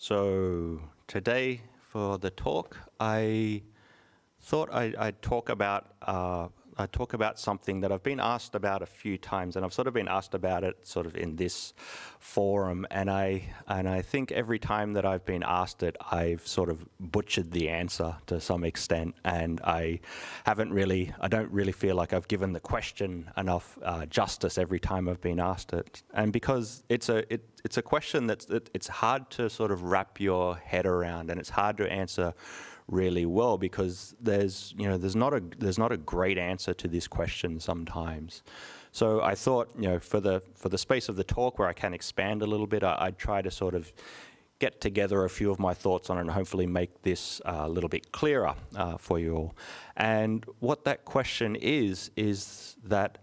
So today for the talk, I thought I'd talk about something that I've been asked about a few times, and I've sort of been asked about it sort of in this forum, and I think every time that I've been asked it, I've sort of butchered the answer to some extent, and I don't really feel like I've given the question enough justice every time I've been asked it, and because it's a question it's hard to sort of wrap your head around, and it's hard to answer really well, because there's not a great answer to this question sometimes. So I thought, for the space of the talk where I can expand a little bit, I'd try to sort of get together a few of my thoughts on it and hopefully make this a little bit clearer for you all. And what that question is that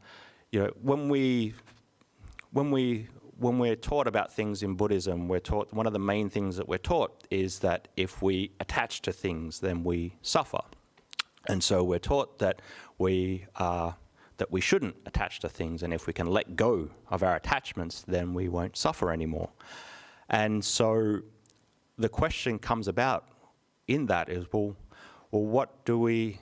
when we're taught about things in Buddhism, we're taught, one of the main things that we're taught is that if we attach to things, then we suffer. And so we're taught that we shouldn't attach to things, and if we can let go of our attachments, then we won't suffer anymore. And so the question comes about in that is, well, what do we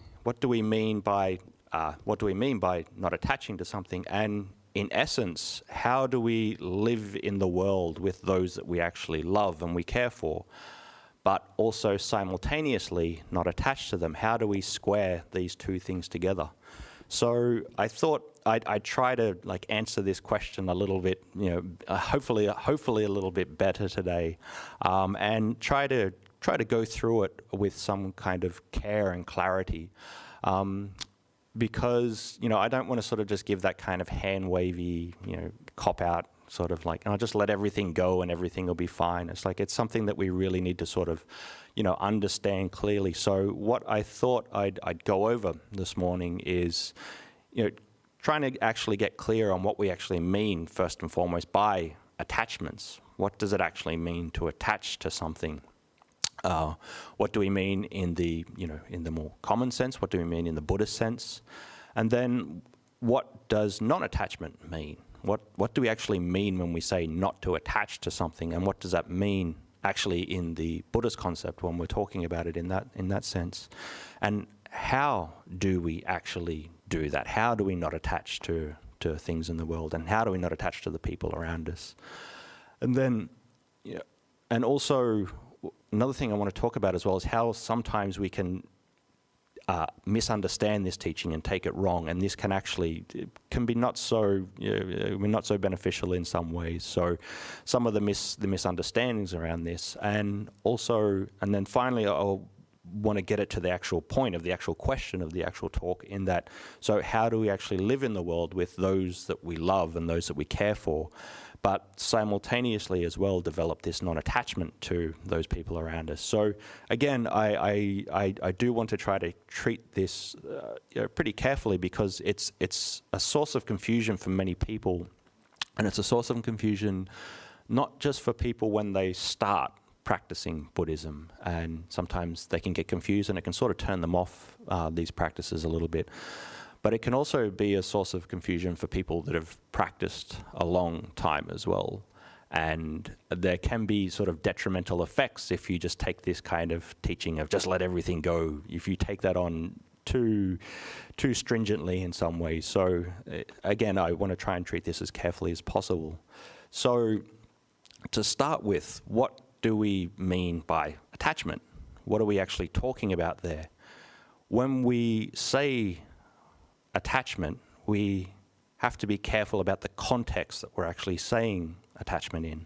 mean by not attaching to something? And in essence, how do we live in the world with those that we actually love and we care for, but also simultaneously not attached to them? How do we square these two things together? So I thought I'd try to answer this question a little bit, hopefully a little bit better today, and try to go through it with some kind of care and clarity. Because, I don't want to sort of just give that kind of hand-wavy, cop-out sort of I'll just let everything go and everything will be fine. It's something that we really need to sort of, understand clearly. So what I thought I'd go over this morning is, trying to actually get clear on what we actually mean, first and foremost, by attachments. What does it actually mean to attach to something? What do we mean in the more common sense? What do we mean in the Buddhist sense? And then what does non-attachment mean? What do we actually mean when we say not to attach to something? And what does that mean actually in the Buddhist concept when we're talking about it in that sense? And how do we actually do that? How do we not attach to things in the world? And how do we not attach to the people around us? And then, and also, another thing I want to talk about as well is how sometimes we can misunderstand this teaching and take it wrong, and this can be not so beneficial in some ways. So some of the misunderstandings around this, and then finally I'll want to get it to the actual point of the actual question of the actual talk, in that, so how do we actually live in the world with those that we love and those that we care for, but simultaneously as well develop this non-attachment to those people around us. So again, I do want to try to treat this pretty carefully, because it's a source of confusion for many people, and it's a source of confusion not just for people when they start practicing Buddhism, and sometimes they can get confused and it can sort of turn them off these practices a little bit. But it can also be a source of confusion for people that have practiced a long time as well. And there can be sort of detrimental effects if you just take this kind of teaching of just let everything go, if you take that on too stringently in some ways. So again, I want to try and treat this as carefully as possible. So to start with, what do we mean by attachment? What are we actually talking about there? When we say attachment, we have to be careful about the context that we're actually saying attachment in.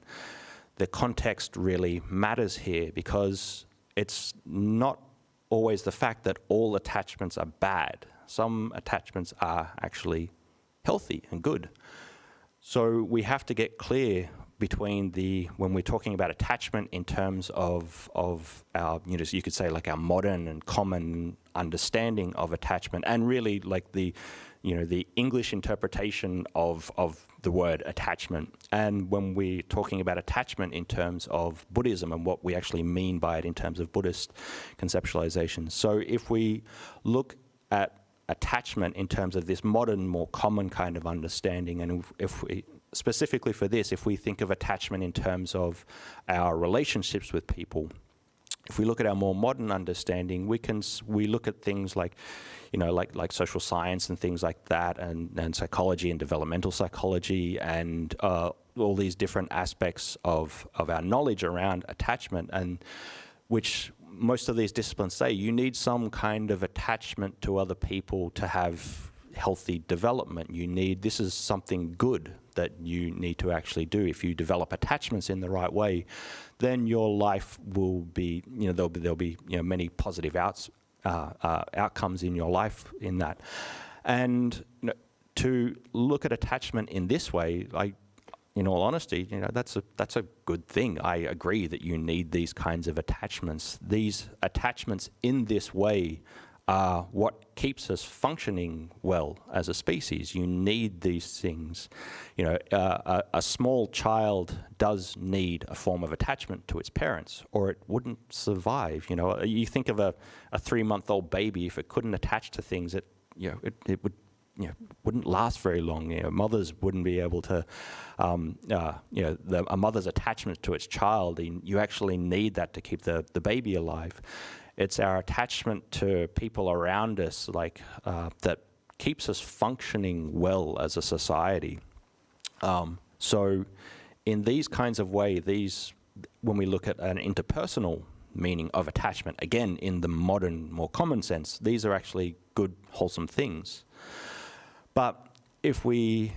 The context really matters here, because it's not always the fact that all attachments are bad. Some attachments are actually healthy and good. So we have to get clear between when we're talking about attachment in terms of our, you could say our modern and common understanding of attachment, and really the English interpretation of the word attachment, and when we're talking about attachment in terms of Buddhism and what we actually mean by it in terms of Buddhist conceptualization. So if we look at attachment in terms of this modern, more common kind of understanding, and if we specifically for this, if we think of attachment in terms of our relationships with people, if we look at our more modern understanding, we look at things like, like social science and things like that, and psychology and developmental psychology, and all these different aspects of our knowledge around attachment, and which most of these disciplines say you need some kind of attachment to other people to have healthy development. This is something good that you need to actually do. If you develop attachments in the right way, then your life will be, there'll be many positive outcomes in your life in that. And to look at attachment in this way, in all honesty, that's a good thing. I agree that you need these kinds of attachments. These attachments in this way are what keeps us functioning well as a species. You need these things. A small child does need a form of attachment to its parents, or it wouldn't survive. You think of a 3-month-old baby, if it couldn't attach to things, it would wouldn't last very long. Mothers wouldn't be able to, a mother's attachment to its child, you actually need that to keep the baby alive. It's our attachment to people around us, that keeps us functioning well as a society. So in these kinds of ways, when we look at an interpersonal meaning of attachment, again, in the modern, more common sense, these are actually good, wholesome things. But if we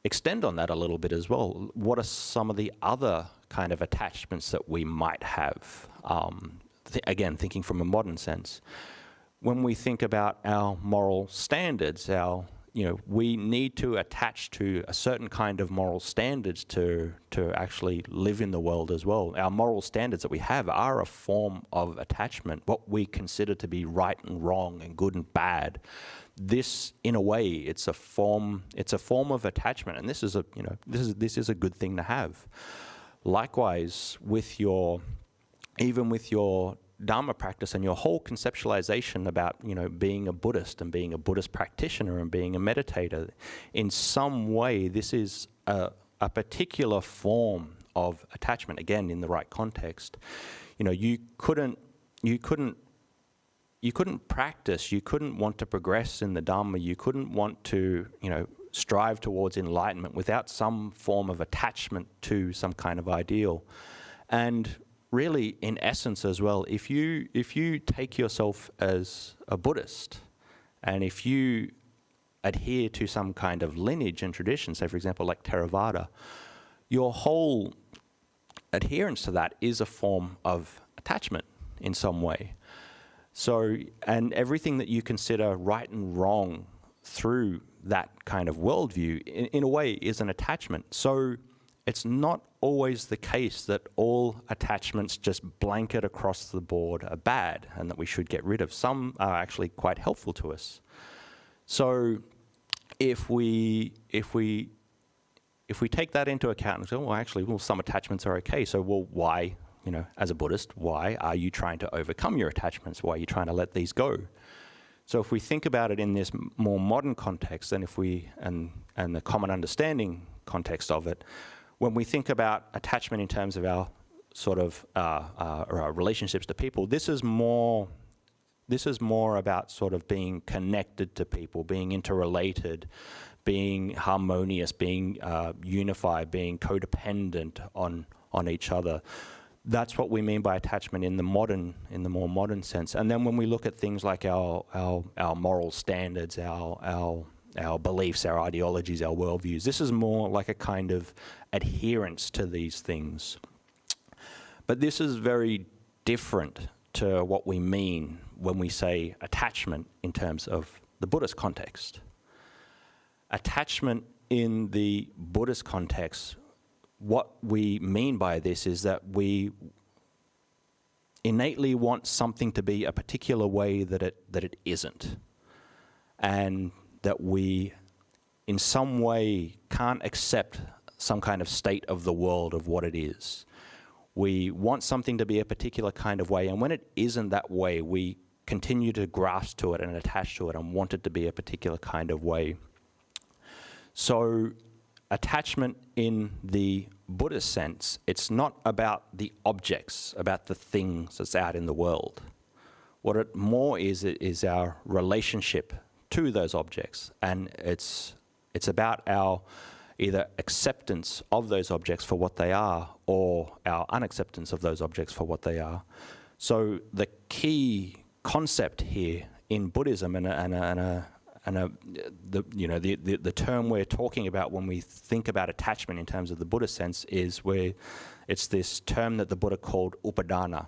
extend on that a little bit as well, what are some of the other kind of attachments that we might have? Again, thinking from a modern sense, when we think about our moral standards, we need to attach to a certain kind of moral standards to actually live in the world as well. Our moral standards that we have are a form of attachment, what we consider to be right and wrong and good and bad. This, in a way, it's a form of attachment, and this is a good thing to have. Likewise, even with your Dhamma practice and your whole conceptualization about being a Buddhist and being a Buddhist practitioner and being a meditator, in some way this is a particular form of attachment. Again, in the right context, you couldn't practice, you couldn't want to progress in the Dhamma, you couldn't want to strive towards enlightenment without some form of attachment to some kind of ideal. And really, in essence as well, if you take yourself as a Buddhist, and if you adhere to some kind of lineage and tradition, say for example like Theravada, your whole adherence to that is a form of attachment in some way. So, and everything that you consider right and wrong through that kind of worldview, in a way, is an attachment. So it's not always the case that all attachments just blanket across the board are bad and that we should get rid of. Some are actually quite helpful to us. So if we take that into account and say, well, some attachments are okay. So, why, as a Buddhist, why are you trying to overcome your attachments? Why are you trying to let these go? So if we think about it in this more modern context, and and the common understanding context of it, when we think about attachment in terms of our sort of our relationships to people, this is more about sort of being connected to people, being interrelated, being harmonious, being unified, being codependent on each other. That's what we mean by attachment in the more modern sense. And then when we look at things like our moral standards, our beliefs, our ideologies, our worldviews, this is more like a kind of adherence to these things. But this is very different to what we mean when we say attachment in terms of the Buddhist context. Attachment in the Buddhist context, what we mean by this is that we innately want something to be a particular way that it isn't, and that we in some way can't accept some kind of state of the world of what it is. We want something to be a particular kind of way, and when it isn't that way, we continue to grasp to it and attach to it and want it to be a particular kind of way. So attachment in the Buddhist sense, it's not about the objects, about the things that's out in the world. What it more is our relationship to those objects, and it's about our either acceptance of those objects for what they are, or our unacceptance of those objects for what they are. So the key concept here in Buddhism, the term we're talking about when we think about attachment in terms of the Buddhist sense, is where it's this term that the Buddha called upadana.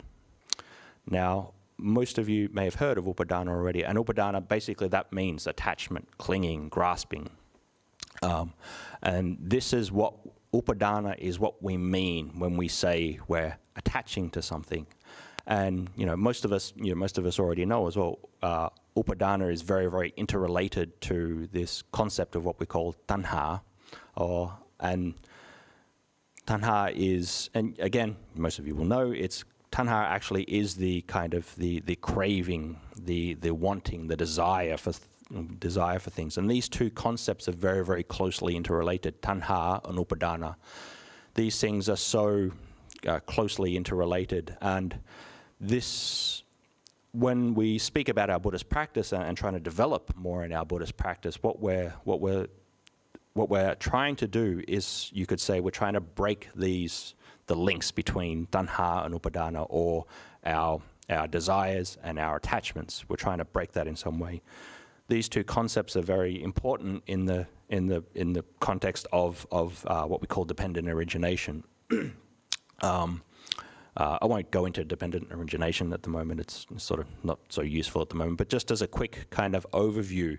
Now, most of you may have heard of upadana already, and upadana, basically that means attachment, clinging, grasping. And this is what upadana is, what we mean when we say we're attaching to something. And most of us already know as well. Upadana is very, very interrelated to this concept of what we call tanha, and tanha is, and again, most of you will know, tanha actually is the kind of the craving, the wanting, the desire for things. And these two concepts are very, very closely interrelated, tanha and upadana. These things are so closely interrelated, and this, when we speak about our Buddhist practice and trying to develop more in our Buddhist practice, what we're trying to do is, you could say, we're trying to break the links between tanha and upadana, or our desires and our attachments. We're trying to break that in some way. These two concepts are very important in the context of what we call dependent origination. I won't go into dependent origination at the moment. It's sort of not so useful at the moment. But just as a quick kind of overview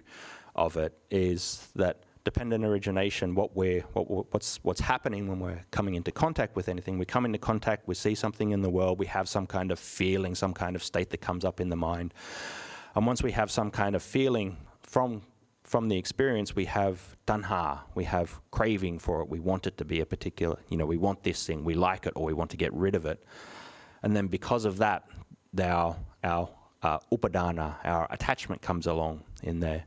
of it, is that dependent origination, what's happening when we're coming into contact with anything. We come into contact, we see something in the world, we have some kind of feeling, some kind of state that comes up in the mind. And once we have some kind of feeling from the experience, we have tanha, we have craving for it, we want it to be a particular, we want this thing, we like it, or we want to get rid of it. And then because of that, our upadana, our attachment comes along in there.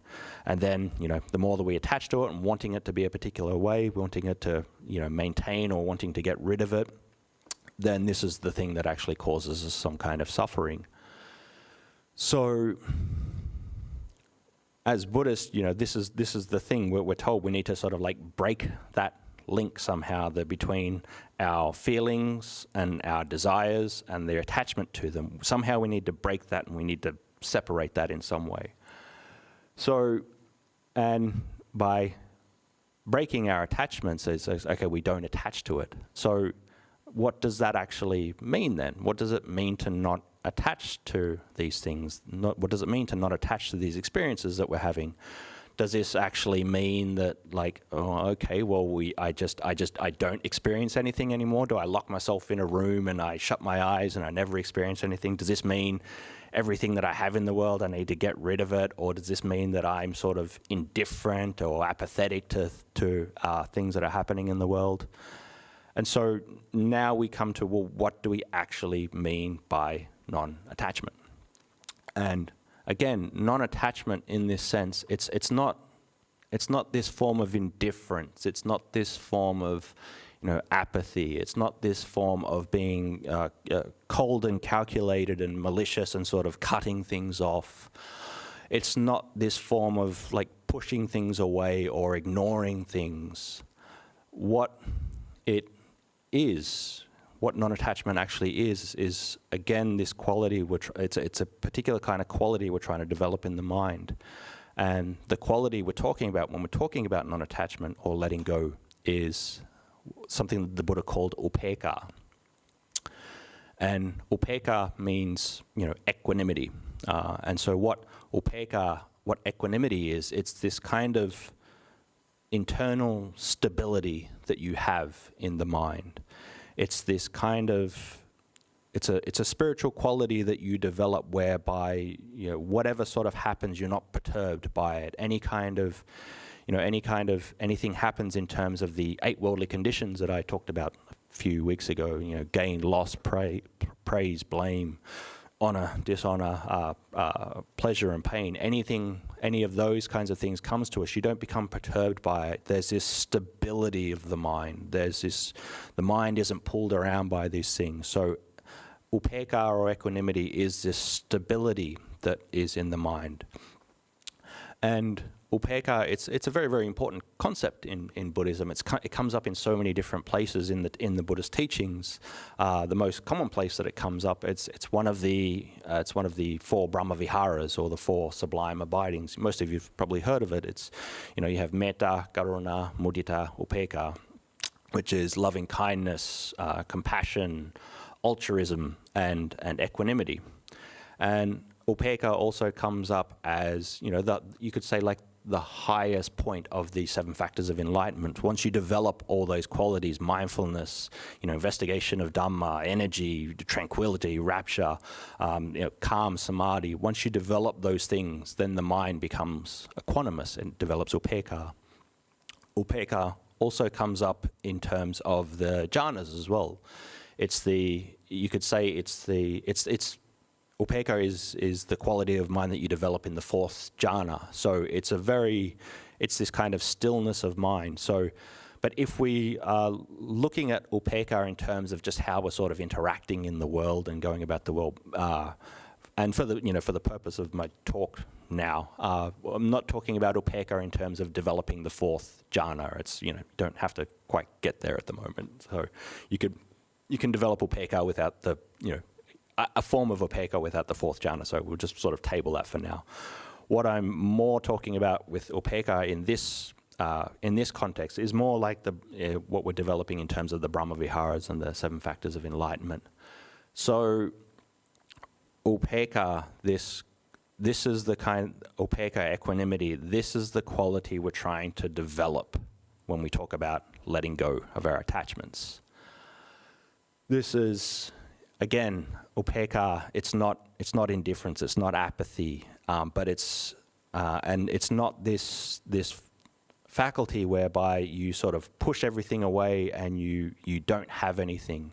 And then, the more that we attach to it and wanting it to be a particular way, wanting it to, maintain or wanting to get rid of it, then this is the thing that actually causes us some kind of suffering. So, as Buddhists, this is the thing we're told we need to sort of like break that link somehow between our feelings and our desires and their attachment to them. Somehow we need to break that, and we need to separate that in some way. So, and by breaking our attachments, it's okay, we don't attach to it. So what does that actually mean then? What does it mean to not attach to these things? What does it mean to not attach to these experiences that we're having? Does this actually mean that, like, oh, okay, well, I don't experience anything anymore? Do I lock myself in a room and I shut my eyes and I never experience anything? Does this mean everything that I have in the world, I need to get rid of it? Or does this mean that I'm sort of indifferent or apathetic to things that are happening in the world? And so now we come to, well, what do we actually mean by non-attachment? And again, non-attachment in this sense, it's not this form of indifference. It's not this form of, apathy. It's not this form of being cold and calculated and malicious and sort of cutting things off. It's not this form of like pushing things away or ignoring things. What it is, what non-attachment actually is again this quality. It's a particular kind of quality we're trying to develop in the mind, and the quality we're talking about when we're talking about non-attachment or letting go is something that the Buddha called upekkha. And upekkha means equanimity, and so what equanimity is, it's this kind of internal stability that you have in the mind. It's this kind of, it's a spiritual quality that you develop whereby, whatever sort of happens, you're not perturbed by it. Anything happens in terms of the 8 worldly conditions that I talked about a few weeks ago, gain, loss, praise, blame, honor, dishonor, pleasure and pain, any of those kinds of things comes to us, you don't become perturbed by it. There's this stability of the mind. The mind isn't pulled around by these things. So upekkha or equanimity is this stability that is in the mind. And upekkha, it's a very, very important concept in Buddhism. It comes up in so many different places in the Buddhist teachings. The most common place that it comes up, it's one of the 4 Brahma viharas, or the 4 sublime abidings. Most of you've probably heard of it. It's, you have metta, karuna, mudita, upekkha, which is loving kindness, compassion, altruism, and equanimity. And upekkha also comes up as, you could say, like the highest point of the 7 factors of enlightenment. Once you develop all those qualities, mindfulness, investigation of Dhamma, energy, tranquility, rapture, calm, samadhi, once you develop those things, then the mind becomes equanimous and develops upekkha. Upekkha also comes up in terms of the jhanas as well. Upekkha is the quality of mind that you develop in the 4th jhana. So it's this kind of stillness of mind. So, but if we are looking at upekkha in terms of just how we're sort of interacting in the world and going about the world, and for the purpose of my talk now, I'm not talking about upekkha in terms of developing the 4th jhana. It's, don't have to quite get there at the moment. So you can develop upekkha without the, a form of upekkha without the 4th jhana, so we'll just sort of table that for now. What I'm more talking about with upekkha in this context is more like what we're developing in terms of the Brahma viharas and the 7 factors of enlightenment. So upekkha, this is the kind, upekkha, equanimity, this is the quality we're trying to develop when we talk about letting go of our attachments. This is, again, upekkha, it's not indifference, it's not apathy, but it's not this faculty whereby you sort of push everything away and you don't have anything,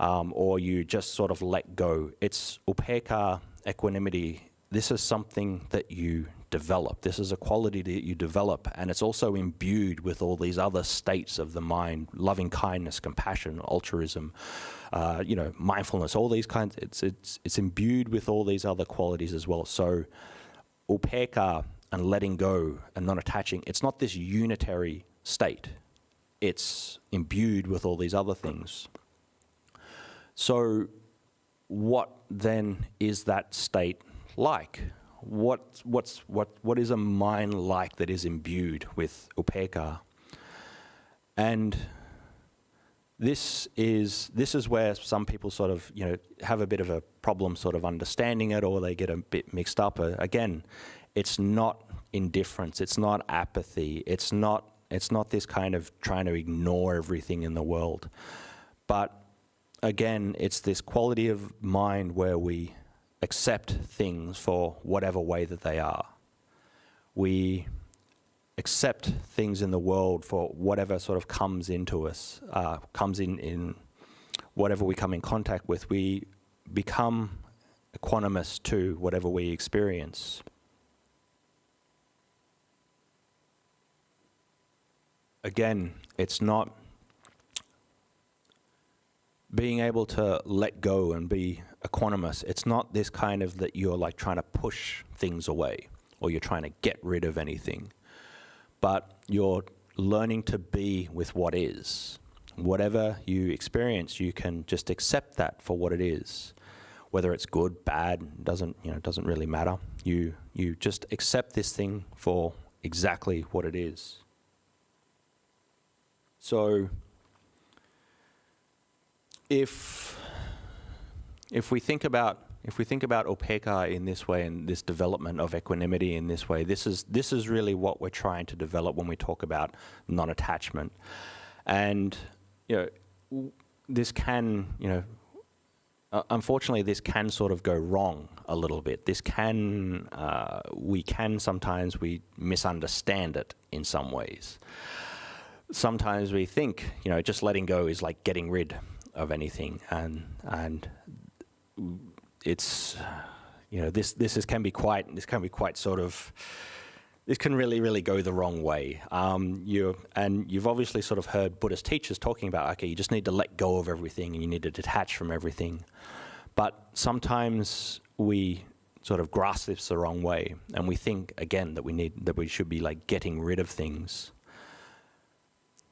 or you just sort of let go. It's upekkha, equanimity. This is something that you develop. This is a quality that you develop, and it's also imbued with all these other states of the mind: loving kindness, compassion, altruism, mindfulness. All these kinds. It's imbued with all these other qualities as well. So, upekkha and letting go and not attaching. It's not this unitary state. It's imbued with all these other things. So, what then is that state like? What is a mind like that is imbued with upekkha? And this is where some people sort of have a bit of a problem sort of understanding it, or they get a bit mixed up. Again, it's not indifference, it's not apathy, it's not this kind of trying to ignore everything in the world. But again, it's this quality of mind where we accept things for whatever way that they are. We accept things in the world for whatever sort of comes into us, comes in whatever we come in contact with. We become equanimous to whatever we experience. Again, it's not being able to let go and be equanimous. It's not this kind of that you're like trying to push things away or you're trying to get rid of anything, but you're learning to be with what is. Whatever you experience, you can just accept that for what it is. Whether it's good, bad, doesn't really matter. You just accept this thing for exactly what it is. So if we think about upekkha in this way and this development of equanimity in this way, this is really what we're trying to develop when we talk about non-attachment. And this can unfortunately this can sort of go wrong a little bit. This can sometimes misunderstand it in some ways. Sometimes we think just letting go is like getting rid of anything, and it's, this can be quite sort of, this can really go the wrong way. You've obviously sort of heard Buddhist teachers talking about, okay, you just need to let go of everything and you need to detach from everything. But sometimes we sort of grasp this the wrong way, and we think again that we should be like getting rid of things.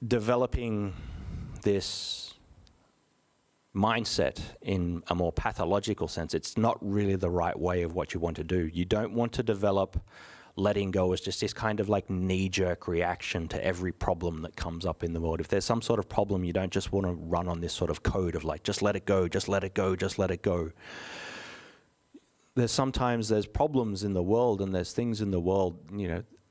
Developing this mindset in a more pathological sense, it's not really the right way of what you want to do. You don't want to develop letting go as just this kind of like knee-jerk reaction to every problem that comes up in the world. If there's some sort of problem, you don't just want to run on this sort of code of like, just let it go, just let it go, just let it go. Sometimes there's problems in the world, and there's things in the world,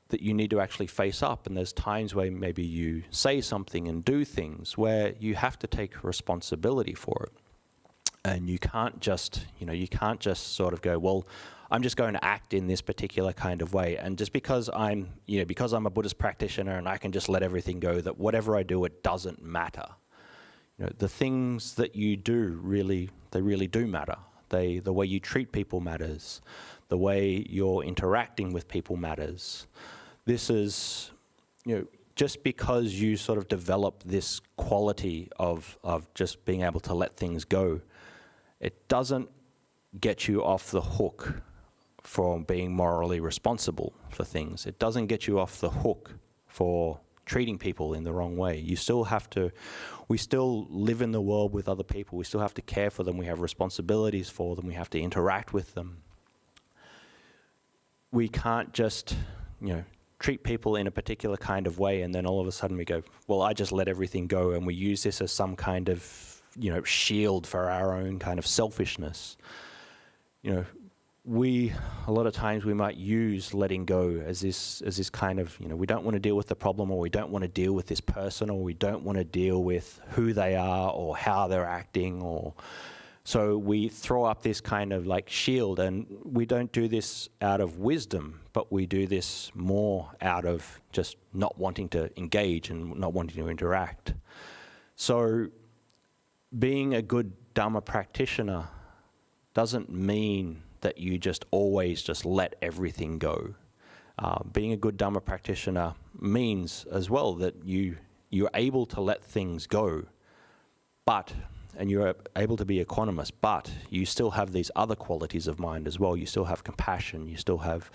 that you need to actually face up. And there's times where maybe you say something and do things where you have to take responsibility for it. And you can't just sort of go, well, I'm just going to act in this particular kind of way. And just because I'm a Buddhist practitioner and I can just let everything go, that whatever I do, it doesn't matter. The things that you do really do matter. The way you treat people matters. The way you're interacting with people matters. This is, just because you sort of develop this quality of just being able to let things go, it doesn't get you off the hook for being morally responsible for things. It doesn't get you off the hook for treating people in the wrong way. We still live in the world with other people. We still have to care for them. We have responsibilities for them. We have to interact with them. We can't just, treat people in a particular kind of way and then all of a sudden we go, well, I just let everything go, and we use this as some kind of, shield for our own kind of selfishness. A lot of times we might use letting go as this kind of, we don't want to deal with the problem, or we don't want to deal with this person, or we don't want to deal with who they are or how they're acting, so we throw up this kind of like shield, and we don't do this out of wisdom, but we do this more out of just not wanting to engage and not wanting to interact. So being a good Dhamma practitioner doesn't mean that you just always just let everything go. Being a good Dhamma practitioner means as well that you're able to let things go, and you're able to be equanimous, but you still have these other qualities of mind as well. You still have compassion, you still have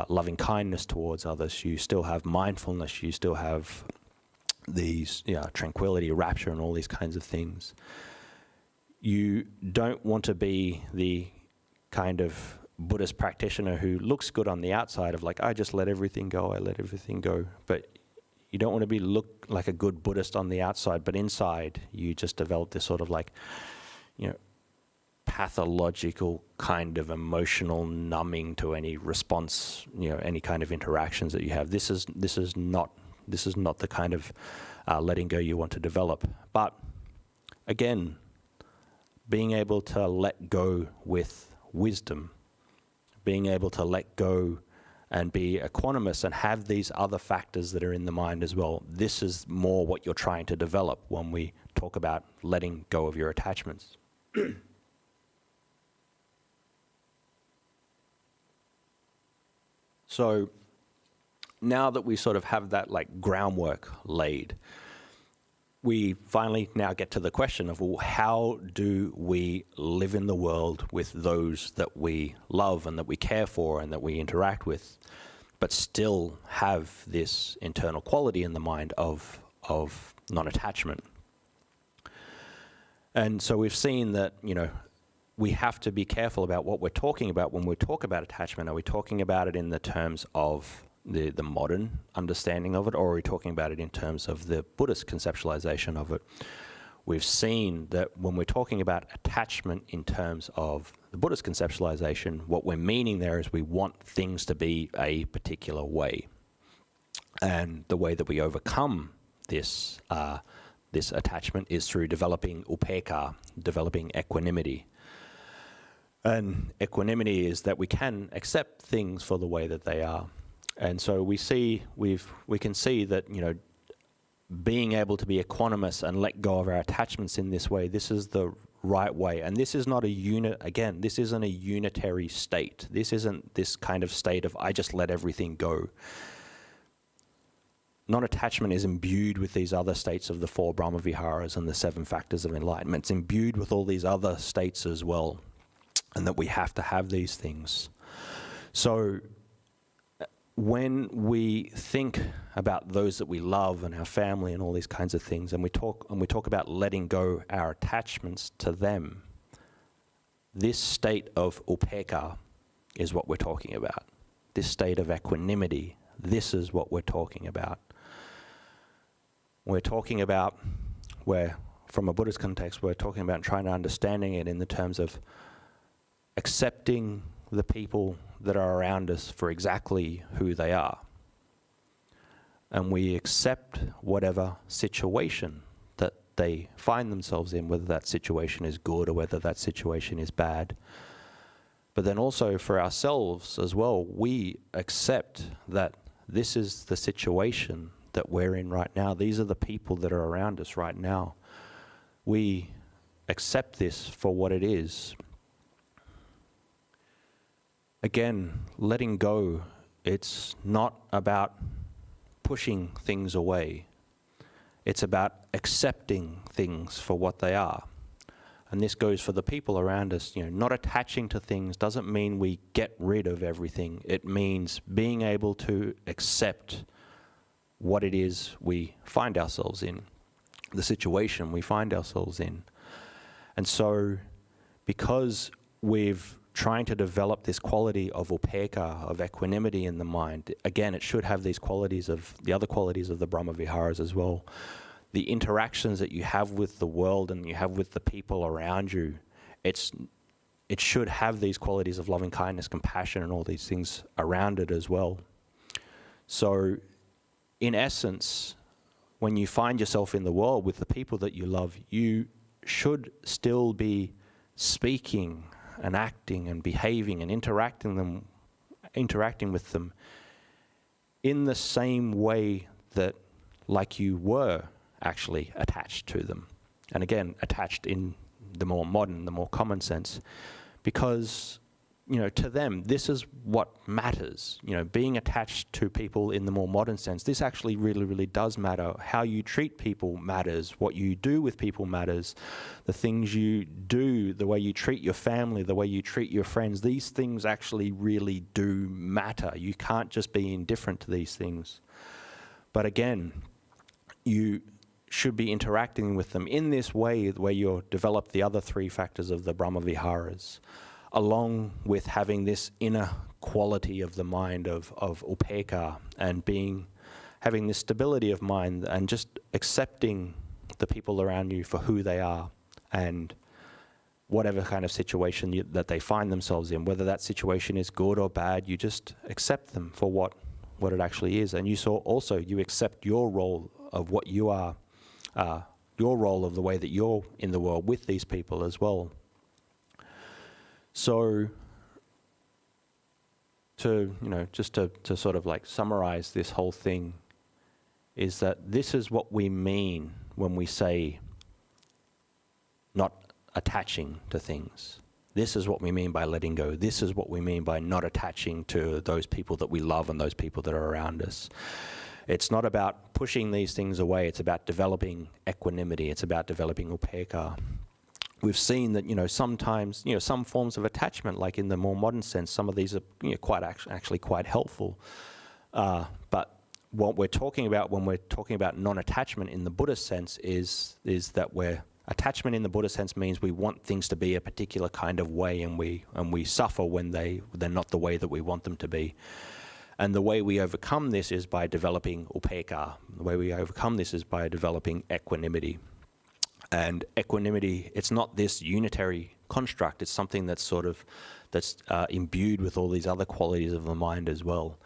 loving kindness towards others, you still have mindfulness, you still have these tranquility, rapture, and all these kinds of things. You don't want to be the kind of Buddhist practitioner who looks good on the outside of like, I just let everything go, I let everything go. But you don't want to look like a good Buddhist on the outside, but inside you just develop this sort of like, pathological kind of emotional numbing to any response, any kind of interactions that you have. This is not the kind of letting go you want to develop. But again, being able to let go with wisdom, being able to let go and be equanimous and have these other factors that are in the mind as well. This is more what you're trying to develop when we talk about letting go of your attachments. So now that we sort of have that like groundwork laid, we finally now get to the question of, well, how do we live in the world with those that we love and that we care for and that we interact with, but still have this internal quality in the mind of non-attachment? And so we've seen that, we have to be careful about what we're talking about when we talk about attachment. Are we talking about it in the terms of the modern understanding of it, or are we talking about it in terms of the Buddhist conceptualization of it? We've seen that when we're talking about attachment in terms of the Buddhist conceptualization, what we're meaning there is we want things to be a particular way. And the way that we overcome this attachment is through developing upekkha, developing equanimity. And equanimity is that we can accept things for the way that they are. And so we can see that, being able to be equanimous and let go of our attachments in this way, this is the right way. And this is not this isn't a unitary state. This isn't this kind of state of I just let everything go. Non-attachment is imbued with these other states of the 4 Brahma Viharas and the 7 factors of enlightenment. It's imbued with all these other states as well, and that we have to have these things. So when we think about those that we love and our family and all these kinds of things, and we talk about letting go our attachments to them, this state of upekkha is what we're talking about. This state of equanimity, this is what we're talking about. We're talking about, from a Buddhist context, we're talking about trying to understanding it in the terms of accepting the people that are around us for exactly who they are. And we accept whatever situation that they find themselves in, whether that situation is good or whether that situation is bad. But then also for ourselves as well, we accept that this is the situation that we're in right now. These are the people that are around us right now. We accept this for what it is. Again, letting go, it's not about pushing things away. It's about accepting things for what they are. And this goes for the people around us. Not attaching to things doesn't mean we get rid of everything. It means being able to accept what it is we find ourselves in, the situation we find ourselves in. And so, because we've trying to develop this quality of upekkha, of equanimity in the mind, again, it should have these qualities of, the other qualities of the Brahma Viharas as well. The interactions that you have with the world and you have with the people around you, it should have these qualities of loving kindness, compassion, and all these things around it as well. So, in essence, when you find yourself in the world with the people that you love, you should still be speaking and acting and behaving and interacting with them in the same way that like you were actually attached to them. And again, attached in the more modern, the more common sense, because to them, this is what matters. Being attached to people in the more modern sense, this actually really, really does matter. How you treat people matters. What you do with people matters. The things you do, the way you treat your family, the way you treat your friends, these things actually really do matter. You can't just be indifferent to these things. But again, you should be interacting with them in this way where you'll develop the other 3 factors of the Brahma Viharas, along with having this inner quality of the mind of upekkha and having this stability of mind and just accepting the people around you for who they are and whatever kind of situation that they find themselves in, whether that situation is good or bad, you just accept them for what it actually is. And you accept your role of what you are, your role of the way that you're in the world with these people as well. So, just to sort of like summarize this whole thing, is that this is what we mean when we say not attaching to things. This is what we mean by letting go. This is what we mean by not attaching to those people that we love and those people that are around us. It's not about pushing these things away. It's about developing equanimity. It's about developing upekkha. We've seen that, sometimes, some forms of attachment, like in the more modern sense, some of these are actually quite helpful. But what we're talking about when we're talking about non-attachment in the Buddhist sense is that attachment in the Buddhist sense means we want things to be a particular kind of way, and we suffer when they're not the way that we want them to be. And the way we overcome this is by developing upekkha. The way we overcome this is by developing equanimity. And equanimity, it's not this unitary construct. It's something that's imbued with all these other qualities of the mind as well.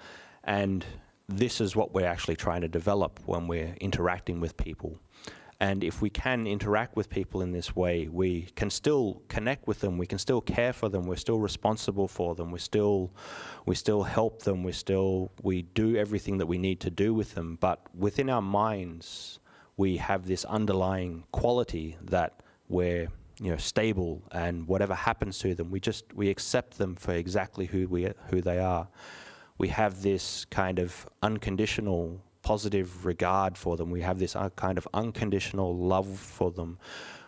And this is what we're actually trying to develop when we're interacting with people. And if we can interact with people in this way, we can still connect with them. We can still care for them. We're still responsible for them. We still help them. We do everything that we need to do with them. But within our minds, we have this underlying quality that we're stable, and whatever happens to them, we accept them for exactly who they are. We have this kind of unconditional positive regard for them. We have this kind of unconditional love for them.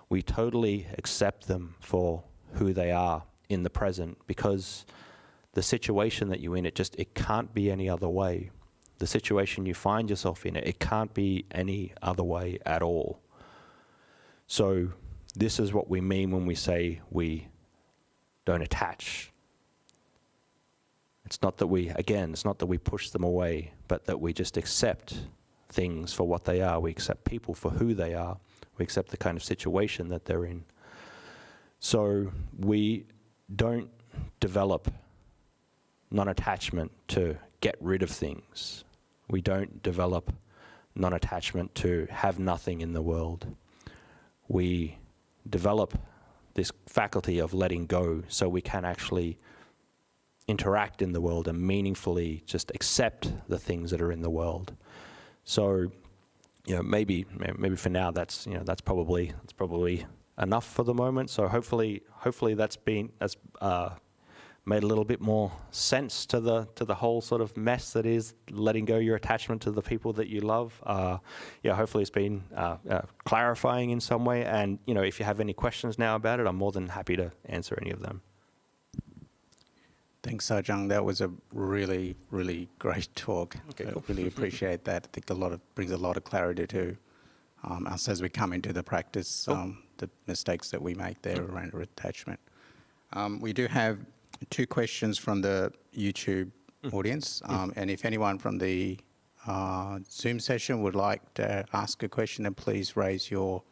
We totally accept them for who they are in the present, because the situation that you're in, it can't be any other way. The situation you find yourself in, it can't be any other way at all. So this is what we mean when we say we don't attach. It's not that we push them away, but that we just accept things for what they are. We accept people for who they are. We accept the kind of situation that they're in. So we don't develop non-attachment to get rid of things. We don't develop non-attachment to have nothing in the world. We develop this faculty of letting go so we can actually interact in the world and meaningfully just accept the things that are in the world. So, maybe for now that's probably enough for the moment. So hopefully that's made a little bit more sense to the whole sort of mess that is letting go your attachment to the people that you love. Hopefully it's been clarifying in some way. And if you have any questions now about it, I'm more than happy to answer any of them. Thanks, Ajahn. That was a really, really great talk. Okay, cool. I really appreciate that. I think brings a lot of clarity to us as we come into the practice, the mistakes that we make there around attachment. We do have 2 questions from the YouTube audience, and if anyone from the Zoom session would like to ask a question, then please raise your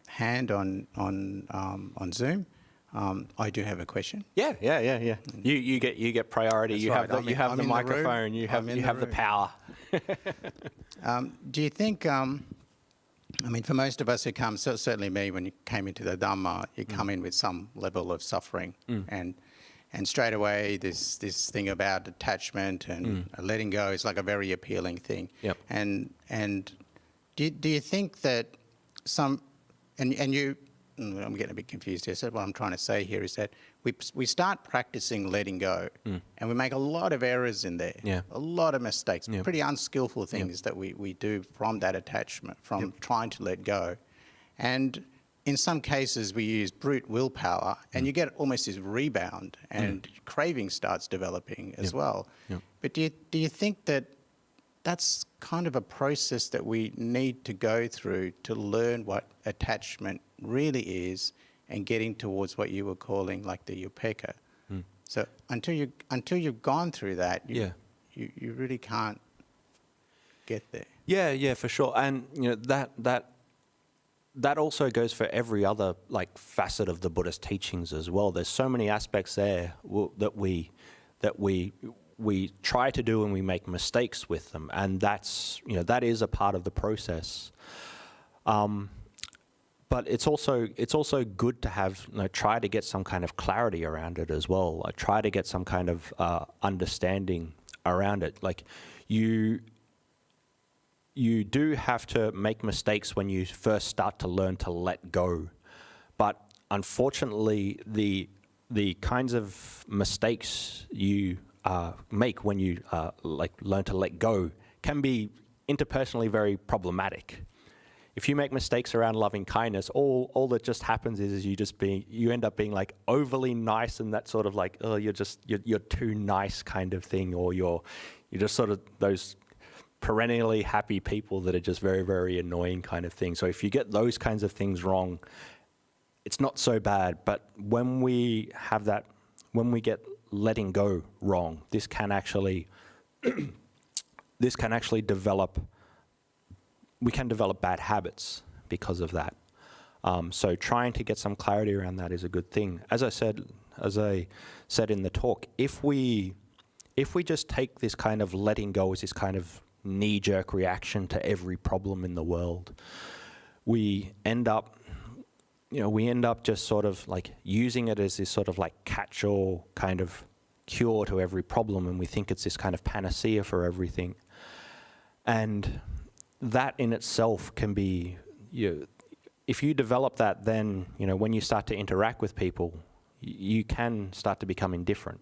hand on Zoom. I do have a question. Yeah. You get priority. That's you right. have the microphone. You have the power. Do you think? For most of us who come, certainly me, when you came into the Dhamma, you come in with some level of suffering, and straight away this thing about attachment and letting go is like a very appealing thing. Yep. And do you think that I'm getting a bit confused here. So what I'm trying to say here is that we start practicing letting go, and we make a lot of errors in there, a lot of mistakes, pretty unskillful things that we do from that attachment, from trying to let go. And in some cases, we use brute willpower, and you get almost this rebound, and craving starts developing as well. But do you think that that's kind of a process that we need to go through to learn what attachment really is, and getting towards what you were calling like the upekkha? So until you've gone through that, you really can't get there. Yeah, for sure. And that also goes for every other facet of the Buddhist teachings as well. There's so many aspects there that we try to do, and we make mistakes with them, and that is a part of the process. But it's also good to have try to get some kind of clarity around it as well. Try to get some kind of understanding around it. Like you do have to make mistakes when you first start to learn to let go, but unfortunately the kinds of mistakes you make when you learn to let go can be interpersonally very problematic. If you make mistakes around loving kindness, all that just happens is you end up being overly nice, and that sort of you're too nice kind of thing, or you're just sort of those perennially happy people that are just very, very annoying kind of thing. So if you get those kinds of things wrong, it's not so bad. But when we get letting go wrong, this can actually develop. We can develop bad habits because of that. So trying to get some clarity around that is a good thing. As I said in the talk, if we just take this kind of letting go as this kind of knee-jerk reaction to every problem in the world, we end up just sort of using it as this sort of catch-all kind of cure to every problem, and we think it's this kind of panacea for everything. And that in itself can be if you develop that, then, you know, when you start to interact with people, you can start to become indifferent.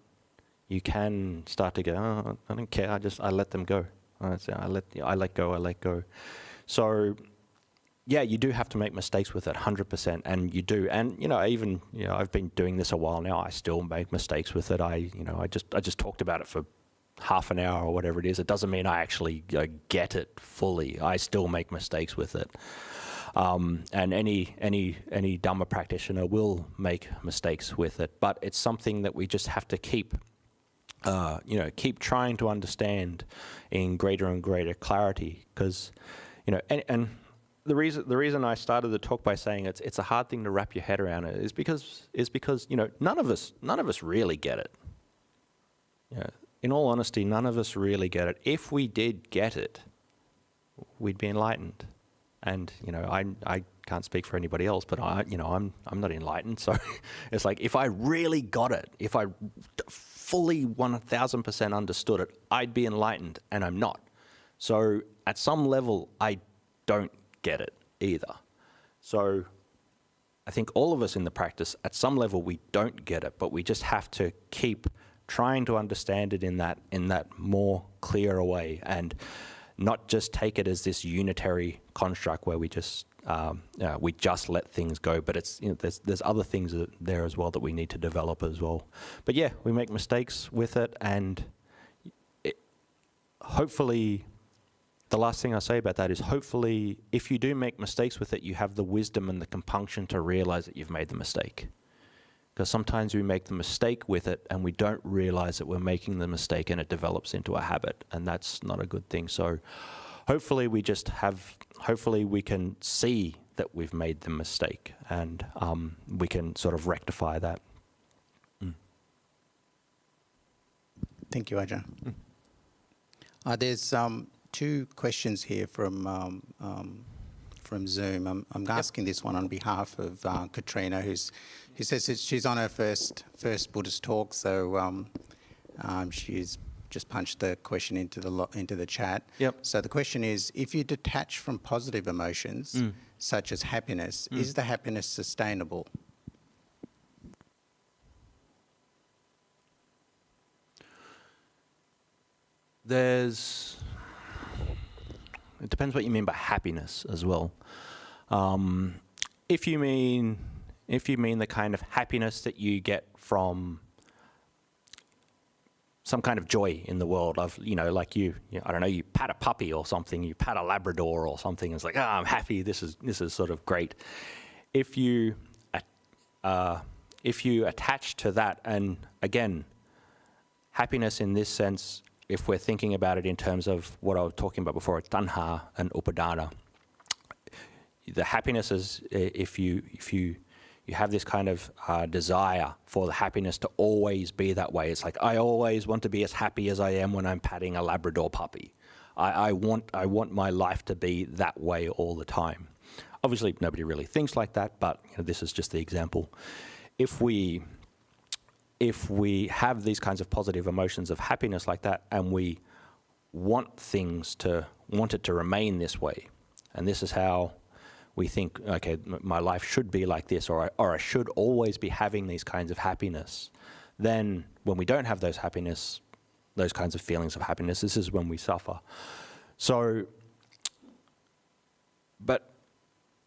You can start to go, oh, I don't care, I let them go. I let go. So, yeah, you do have to make mistakes with it, 100%, and you do. And, you know, even, you know, I've been doing this a while now, I still make mistakes with it. I just talked about it for half an hour or whatever it is. It doesn't mean I actually get it fully. I still make mistakes with it. And any Dhamma practitioner will make mistakes with it, but it's something that we just have to keep trying to understand in greater and greater clarity. Because, you know, and the reason I started the talk by saying it's a hard thing to wrap your head around it is because you know, none of us really get it. You know, in all honesty, none of us really get it. If we did get it, we'd be enlightened. And, you know, I can't speak for anybody else, but I'm not enlightened. So it's like, if I really got it, if I fully 1000% understood it, I'd be enlightened, and I'm not. So at some level, I don't get it either. So I think all of us in the practice, at some level, we don't get it, but we just have to keep trying to understand it in that more clearer way, and not just take it as this unitary construct where we just let things go. But it's, you know, there's other things there as well that we need to develop as well. But yeah, we make mistakes with it, and hopefully, the last thing I say about that is, hopefully, if you do make mistakes with it, you have the wisdom and the compunction to realize that you've made the mistake. Because sometimes we make the mistake with it and we don't realize that we're making the mistake, and it develops into a habit, and that's not a good thing. So hopefully we can see that we've made the mistake, and we can sort of rectify that. Thank you, Ajahn. There's two questions here from Zoom. I'm asking this one on behalf of Katrina, who says that she's on her first Buddhist talk, so she's just punched the question into the chat. Yep. So the question is, if you detach from positive emotions, such as happiness, is the happiness sustainable? It depends what you mean by happiness as well. If you mean the kind of happiness that you get from some kind of joy in the world of, you know, like I don't know, you pat a puppy or something, you pat a Labrador or something, it's like, I'm happy, this is sort of great. If you attach to that, and again, happiness in this sense, if we're thinking about it in terms of what I was talking about before, tanha and upadana, the happiness is if you have this kind of desire for the happiness to always be that way. It's like, I always want to be as happy as I am when I'm patting a Labrador puppy. I want my life to be that way all the time. Obviously, nobody really thinks like that, but you know, this is just the example. If we have these kinds of positive emotions of happiness like that, and we want it to remain this way, and this is how we think, okay, my life should be like this, or I should always be having these kinds of happiness, then when we don't have those kinds of feelings of happiness, this is when we suffer. So, but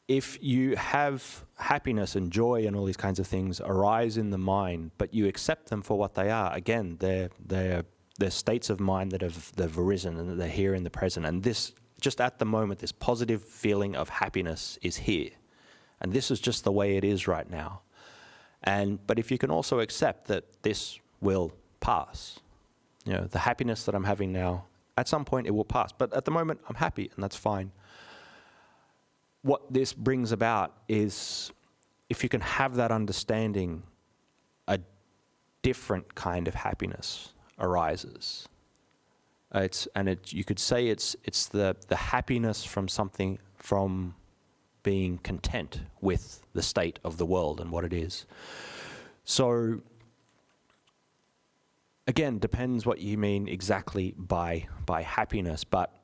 if you have happiness and joy and all these kinds of things arise in the mind, but you accept them for what they are, again, they're states of mind that have arisen and that they're here in the present. And this, just at the moment, this positive feeling of happiness is here. And this is just the way it is right now. But if you can also accept that this will pass, you know, the happiness that I'm having now, at some point it will pass. But at the moment, I'm happy, and that's fine. What this brings about is, if you can have that understanding, a different kind of happiness arises. You could say it's the happiness from being content with the state of the world and what it is. So again, depends what you mean exactly by happiness, but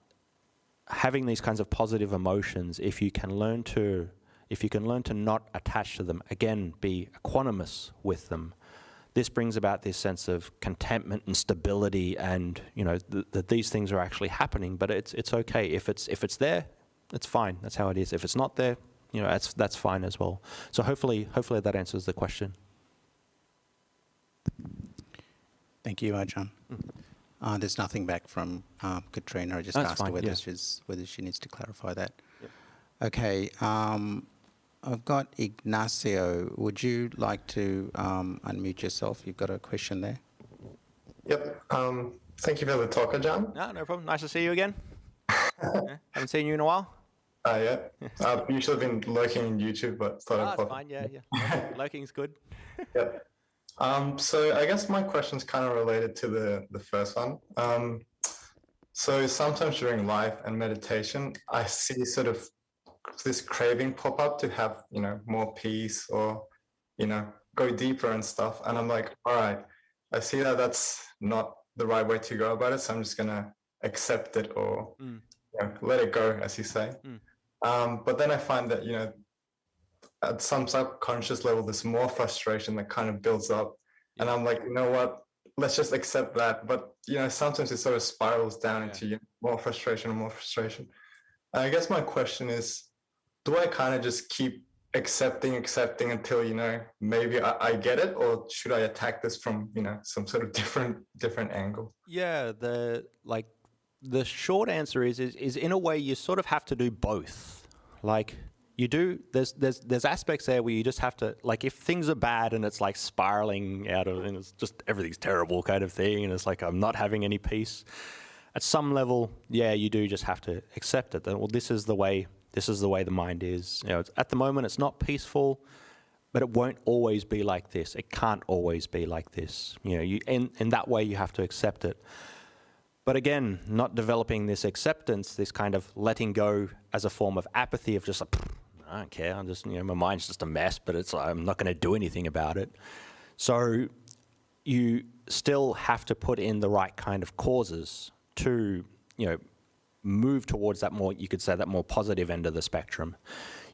having these kinds of positive emotions, if you can learn to if you can learn to not attach to them, again, be equanimous with them, this brings about this sense of contentment and stability, and that these things are actually happening. But it's okay if it's there, it's fine. That's how it is. If it's not there, that's fine as well. So hopefully that answers the question. Thank you, Ajahn. There's nothing back from Katrina. I just That's asked fine, her whether she needs to clarify that. Yep. Okay. I've got Ignacio. Would you like to unmute yourself? You've got a question there. Yep. Thank you for the talk, Ajahn. No problem. Nice to see you again. Haven't seen you in a while. Yeah. I've usually been lurking in YouTube, but thought I'd That's fine. Yeah. Lurking's good. Yep. So I guess my question's kind of related to the first one. So sometimes during life and meditation, I see sort of this craving pop up to have, more peace or, go deeper and stuff. And I'm like, all right, I see that that's not the right way to go about it. So I'm just going to accept it or let it go, as you say. But then I find that, at some subconscious level, there's more frustration that kind of builds up. And I'm like, you know what? Let's just accept that. But, sometimes it sort of spirals down into more frustration and more frustration. And I guess my question is, do I kind of just keep accepting until, maybe I get it? Or should I attack this from, some sort of different angle? Yeah, the short answer is in a way you sort of have to do both. Like you do, there's aspects there where you just have to, like if things are bad and it's like spiraling out of, and it's just everything's terrible kind of thing, and it's like I'm not having any peace. At some level, you do just have to accept it. That, well, this is the way the mind is. At the moment it's not peaceful, but it won't always be like this. It can't always be like this. In that way you have to accept it. But again, not developing this acceptance, this kind of letting go as a form of apathy of just like, I don't care. I'm just, my mind's just a mess, but it's like, I'm not going to do anything about it. So you still have to put in the right kind of causes to, move towards that more, you could say, that more positive end of the spectrum.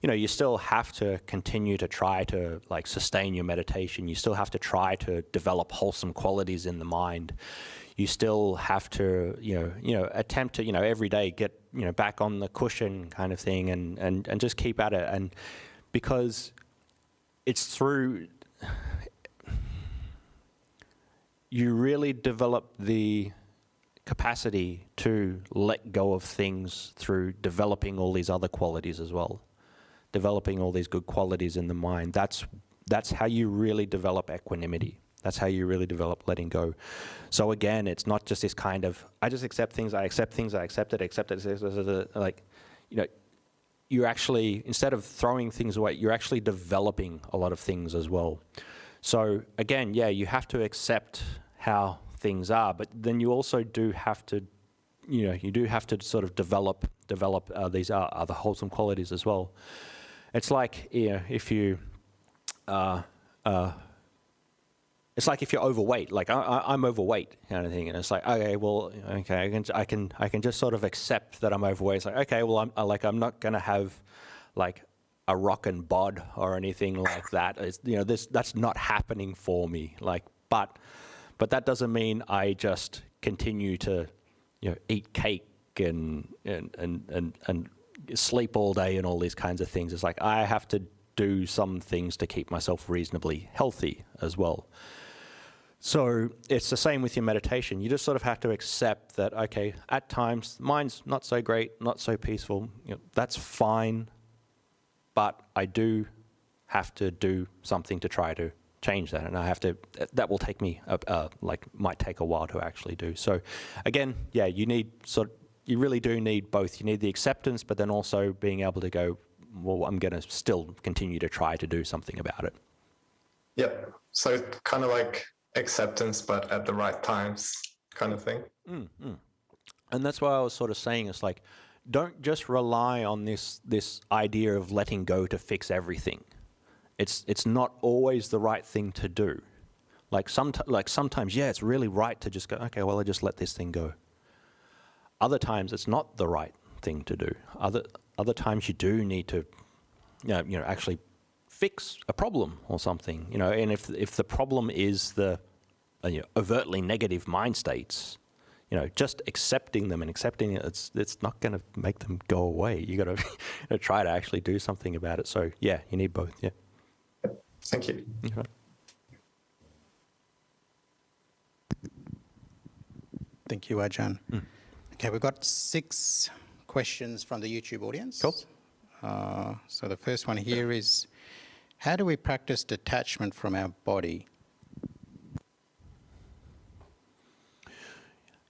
You still have to continue to try to like sustain your meditation. You still have to try to develop wholesome qualities in the mind. You still have to, attempt to, every day get, back on the cushion kind of thing and just keep at it. And because it's through, you really develop the capacity to let go of things through developing all these other qualities as well. Developing all these good qualities in the mind. That's how you really develop equanimity. That's how you really develop letting go. So again, it's not just this kind of, I just accept things, I accept it, like, you're actually, instead of throwing things away, you're actually developing a lot of things as well. So again, you have to accept how things are, but then you also do have to, you do have to sort of develop these other wholesome qualities as well. It's like, if you, it's like if you're overweight, like I'm overweight kind of thing, and it's like, okay, I can just sort of accept that I'm overweight. It's like, okay, well, I'm not going to have like a rockin' bod or anything like that. It's, that's not happening for me. Like, but that doesn't mean I just continue to, eat cake and sleep all day and all these kinds of things. It's like I have to do some things to keep myself reasonably healthy as well. So it's the same with your meditation. You just sort of have to accept that, okay, at times mind's not so great, not so peaceful. That's fine, but I do have to do something to try to change that, and I have to. That will take me might take a while to actually do. So again, you really do need both. You need the acceptance, but then also being able to go, well, I'm going to still continue to try to do something about it. Yep. So kind of like acceptance, but at the right times kind of thing. And that's why I was sort of saying, it's like, don't just rely on this idea of letting go to fix everything. It's not always the right thing to do. Sometimes, it's really right to just go, okay, well, I just let this thing go. Other times, it's not the right thing to do. Other times, you do need to actually fix a problem or something. And if the problem is the overtly negative mind states, just accepting them and accepting it, it's not going to make them go away. You got to try to actually do something about it. So yeah, you need both. Yeah. Thank you. Okay. Thank you, Ajahn. Okay, we've got 6 questions from the YouTube audience. Cool. So the first one here is, how do we practice detachment from our body?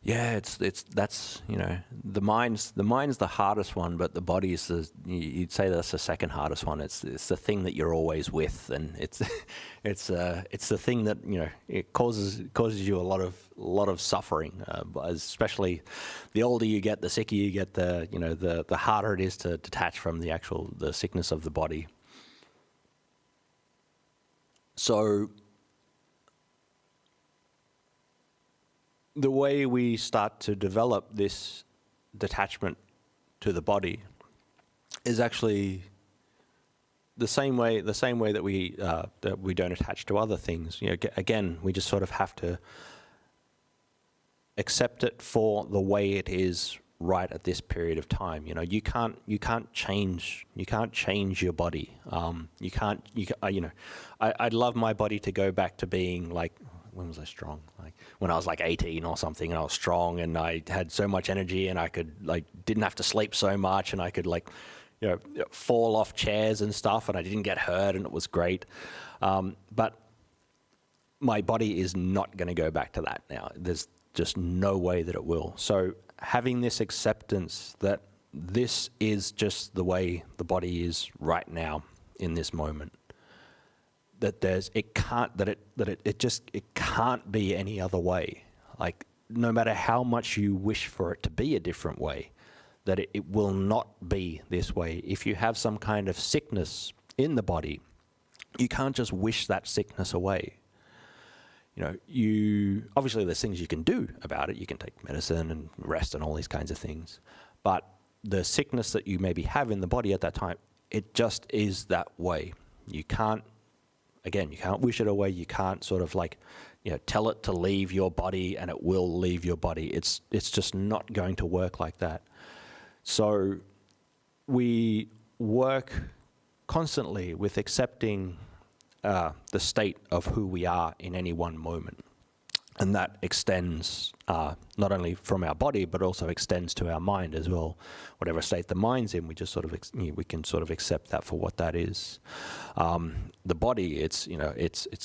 Yeah, that's the mind's the hardest one, but the body is you'd say that's the second hardest one. It's the thing that you're always with, and it's the thing that it causes you a lot of suffering. Especially the older you get, the sicker you get, the harder it is to detach from the sickness of the body. So the way we start to develop this detachment to the body is actually the same way that we don't attach to other things. Again, we just sort of have to accept it for the way it is right at this period of time. You can't change your body. I'd love my body to go back to being like, when was I strong? Like when I was like 18 or something, and I was strong and I had so much energy and I could didn't have to sleep so much, and I could fall off chairs and stuff, and I didn't get hurt, and it was great. But my body is not going to go back to that now. There's just no way that it will. So having this acceptance that this is just the way the body is right now in this moment, that it can't be any other way. Like, no matter how much you wish for it to be a different way, that it will not be this way. If you have some kind of sickness in the body, you can't just wish that sickness away. Obviously there's things you can do about it. You can take medicine and rest and all these kinds of things. But the sickness that you maybe have in the body at that time, it just is that way. You can't wish it away. You can't sort of tell it to leave your body and it will leave your body. It's just not going to work like that. So we work constantly with accepting the state of who we are in any one moment. And that extends not only from our body, but also extends to our mind as well. Whatever state the mind's in, we just sort of we can sort of accept that for what that is. The body, it's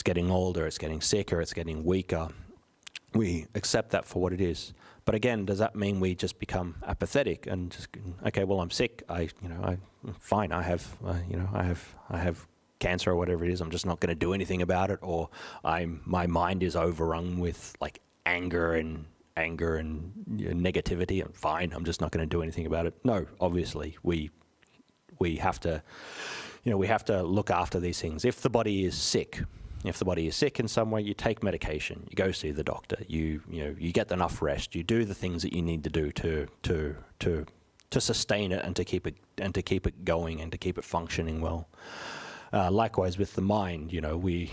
getting older, it's getting sicker, it's getting weaker. We accept that for what it is. But again, does that mean we just become apathetic and just, okay, well, I'm sick. I'm fine. I have cancer or whatever it is. I'm just not going to do anything about it. Or my mind is overrun with anger and negativity. I'm fine. I'm just not going to do anything about it. No, obviously we have to look after these things. If the body is sick in some way, you take medication, you go see the doctor, you get enough rest, you do the things that you need to do to sustain it and to keep it going and to keep it functioning well. Likewise with the mind, we're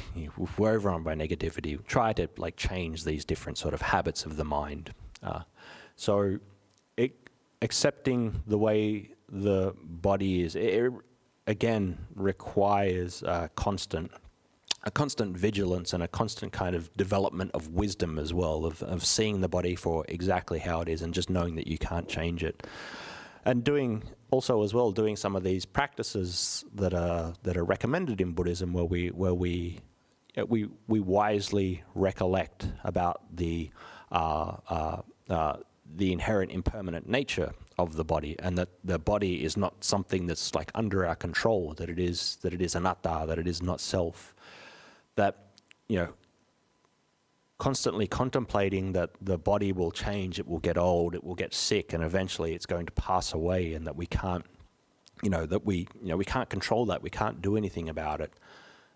overrun by negativity. We try to change these different sort of habits of the mind. So accepting the way the body is, it again requires a constant vigilance and a constant kind of development of wisdom as well, of seeing the body for exactly how it is and just knowing that you can't change it. And doing some of these practices that are recommended in Buddhism, where we wisely recollect about the inherent impermanent nature of the body, and that the body is not something that's under our control, that it is anatta, that it is not self. That constantly contemplating that the body will change, it will get old, it will get sick, and eventually it's going to pass away, and that we can't, we can't control that, we can't do anything about it.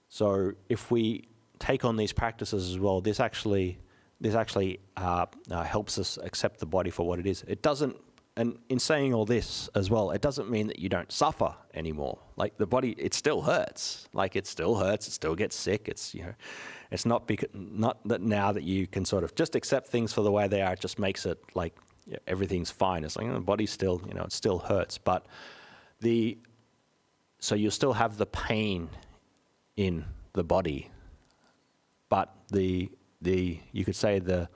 So if we take on these practices as well, this actually helps us accept the body for what it is. It doesn't and in saying all this as well, it doesn't mean that you don't suffer anymore. Like the body, it still hurts. Like it still hurts. It still gets sick. It's, you know, it's not that now that you can sort of just accept things for the way they are. It just makes it like everything's fine. It's like, you know, the body still, you know, it still hurts. But so you'll still have the pain in the body, but you could say the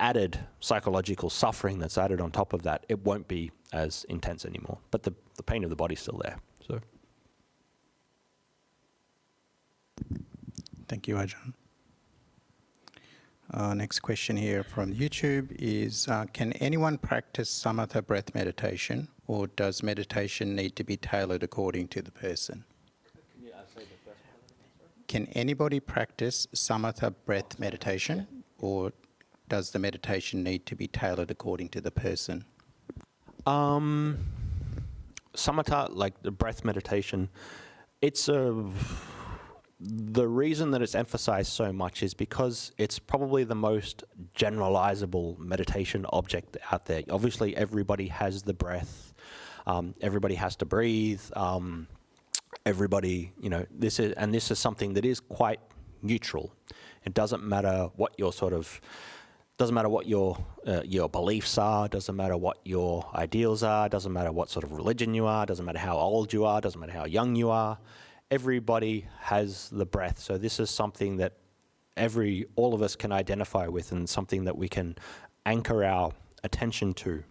added psychological suffering that's added on top of that, it won't be as intense anymore. But the pain of the body's still there. So, thank you, Ajahn. Next question here from YouTube is, can anyone practice samatha breath meditation, or does meditation need to be tailored according to the person? Can anybody practice samatha breath meditation, or does the meditation need to be tailored according to the person? Samatha, like the breath meditation, the reason that it's emphasized so much is because it's probably the most generalizable meditation object out there. Obviously, everybody has the breath. Everybody has to breathe. Everybody, you know, this is something that is quite neutral. It doesn't matter what your beliefs are, doesn't matter what your ideals are, doesn't matter what sort of religion you are, doesn't matter how old you are, doesn't matter how young you are. Everybody has the breath. So this is something that all of us can identify with, and something that we can anchor our attention to.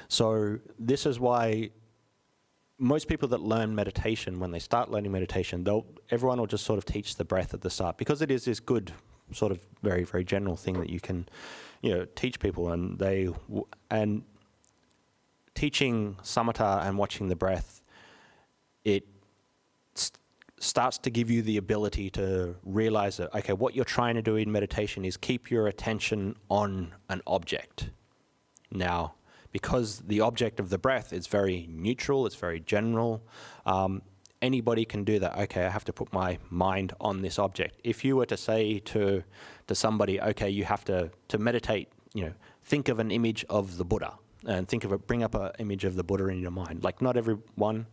So this is why most people that learn meditation, when they start learning meditation, everyone will just sort of teach the breath at the start, because it is this good sort of very, very general thing that you can, you know, teach people, and teaching samatha and watching the breath, it starts to give you the ability to realize that, okay, what you're trying to do in meditation is keep your attention on an object. Now, because the object of the breath is very neutral, it's very general, anybody can do that. Okay, I have to put my mind on this object. If you were to say to somebody, okay, you have to meditate, you know, think of an image of the Buddha, and bring up an image of the Buddha in your mind. Like not everyone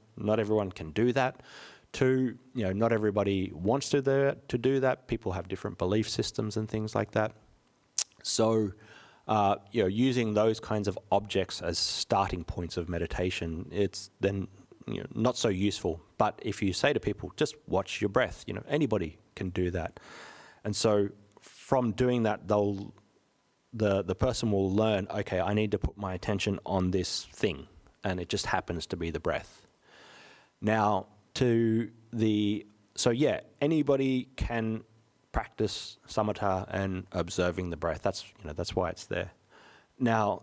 can do that. Two, you know, not everybody wants to do that. People have different belief systems and things like that. So, you know, using those kinds of objects as starting points of meditation, it's then, you know, not so useful. But if you say to people, just watch your breath, you know, anybody can do that. And so from doing that, the person will learn, okay, I need to put my attention on this thing, and it just happens to be the breath. Now, so yeah, anybody can practice samatha and observing the breath. That's why it's there. Now,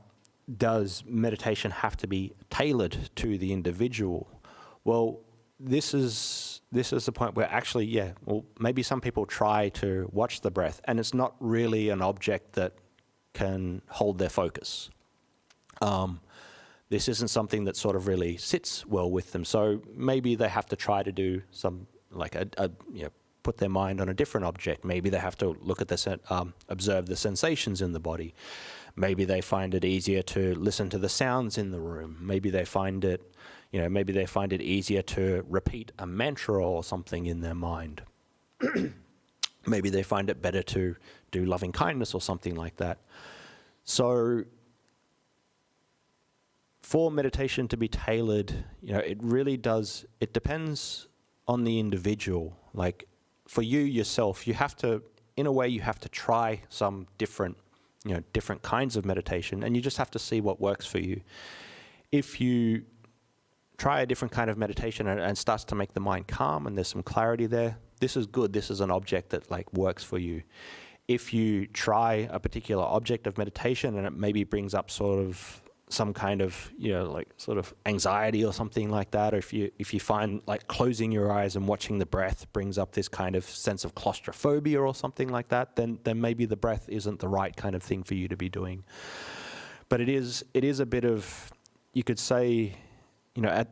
does meditation have to be tailored to the individual? Well, this is the point where actually, yeah, well, maybe some people try to watch the breath, and it's not really an object that can hold their focus. This isn't something that sort of really sits well with them. So maybe they have to try to do some, like put their mind on a different object. Maybe they have to look at observe the sensations in the body. Maybe they find it easier to listen to the sounds in the room. Maybe they find it, easier to repeat a mantra or something in their mind. Maybe they find it better to do loving kindness or something like that. So for meditation to be tailored, it depends on the individual. Like for you yourself, you have to try some different kinds of meditation, and you just have to see what works for you. If you try a different kind of meditation and starts to make the mind calm and there's some clarity there, this is good. This is an object that works for you. If you try a particular object of meditation and it maybe brings up sort of some kind of sort of anxiety or something like that, or if you find closing your eyes and watching the breath brings up this kind of sense of claustrophobia or something like that, then maybe the breath isn't the right kind of thing for you to be doing. But it is a bit of, you could say,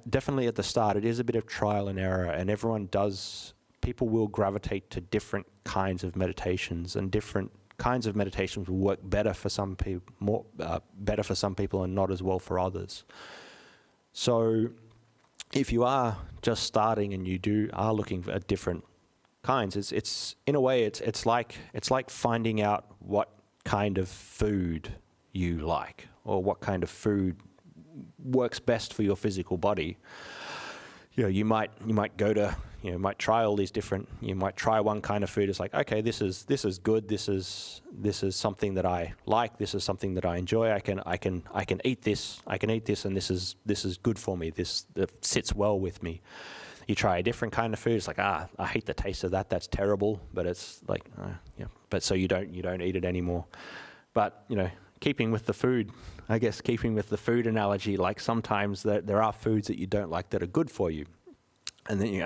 definitely at the start, it is a bit of trial and error, and people will gravitate to different kinds of meditations and different kinds of meditations will work better for some people, better for some people, and not as well for others. So if you are just starting and you are looking at different kinds, it's in a way it's like finding out what kind of food you like, or what kind of food works best for your physical body. You might go to, you might try all these different, you might try one kind of food. It's like, okay, this is good. This is something that I like. This is something that I enjoy. I can eat this. And this is good for me. This sits well with me. You try a different kind of food. It's like, I hate the taste of that. That's terrible. But it's like, but so you don't eat it anymore. But keeping with the food analogy, like sometimes there are foods that you don't like that are good for you. And then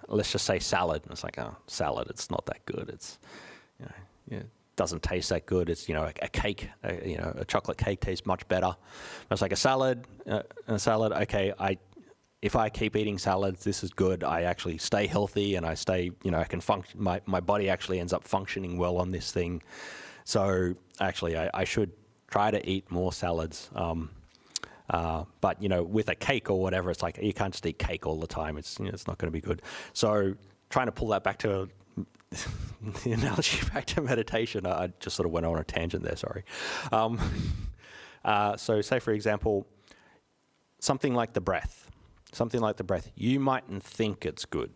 let's just say salad. And it's like, salad, it's not that good. It's, it doesn't taste that good. It's, a cake, a chocolate cake tastes much better. But it's like a salad, okay, if I keep eating salads, this is good. I actually stay healthy, and I stay, I can function, my body actually ends up functioning well on this thing. So actually, I should try to eat more salads. But with a cake or whatever, it's like you can't just eat cake all the time. It's it's not going to be good. So trying to pull that back to the analogy back to meditation. I just sort of went on a tangent there. Sorry. So say for example, something like the breath. You mightn't think it's good.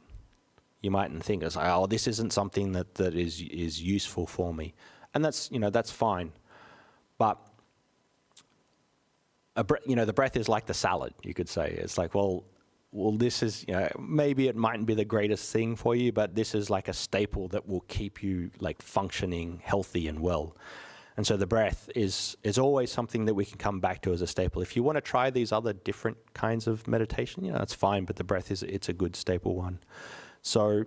You mightn't think it's like, this isn't something that is useful for me, and that's fine. But the breath is like the salad, you could say. It's like, well, this is, maybe it mightn't be the greatest thing for you, but this is like a staple that will keep you like functioning healthy and well. And so the breath is always something that we can come back to as a staple. If you want to try these other different kinds of meditation, that's fine, but the breath it's a good staple one. So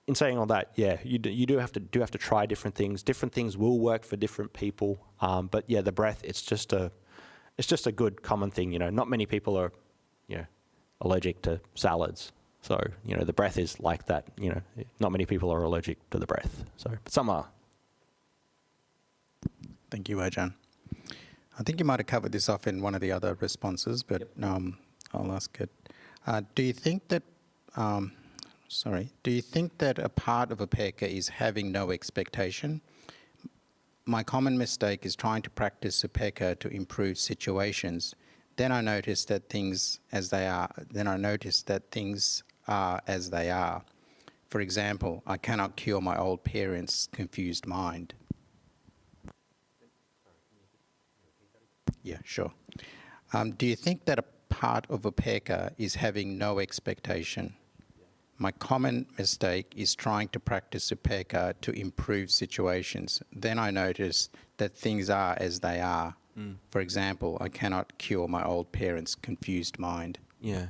in saying all that, you do have to try different things. Different things will work for different people. But the breath, it's just a good common thing. Not many people are, allergic to salads. So, the breath is like that. Not many people are allergic to the breath. So, but some are. Thank you, Ajahn. I think you might have covered this off in one of the other responses, but I'll ask it. Do you think that a part of upekkha is having no expectation? My common mistake is trying to practice upekkha to improve situations. Then I notice that things as they are. As they are. For example, I cannot cure my old parents' confused mind. Yeah, sure. Do you think that a part of upekkha is having no expectation? My common mistake is trying to practice upekkha to improve situations. Then I notice that things are as they are. For example, I cannot cure my old parents' confused mind. Yeah.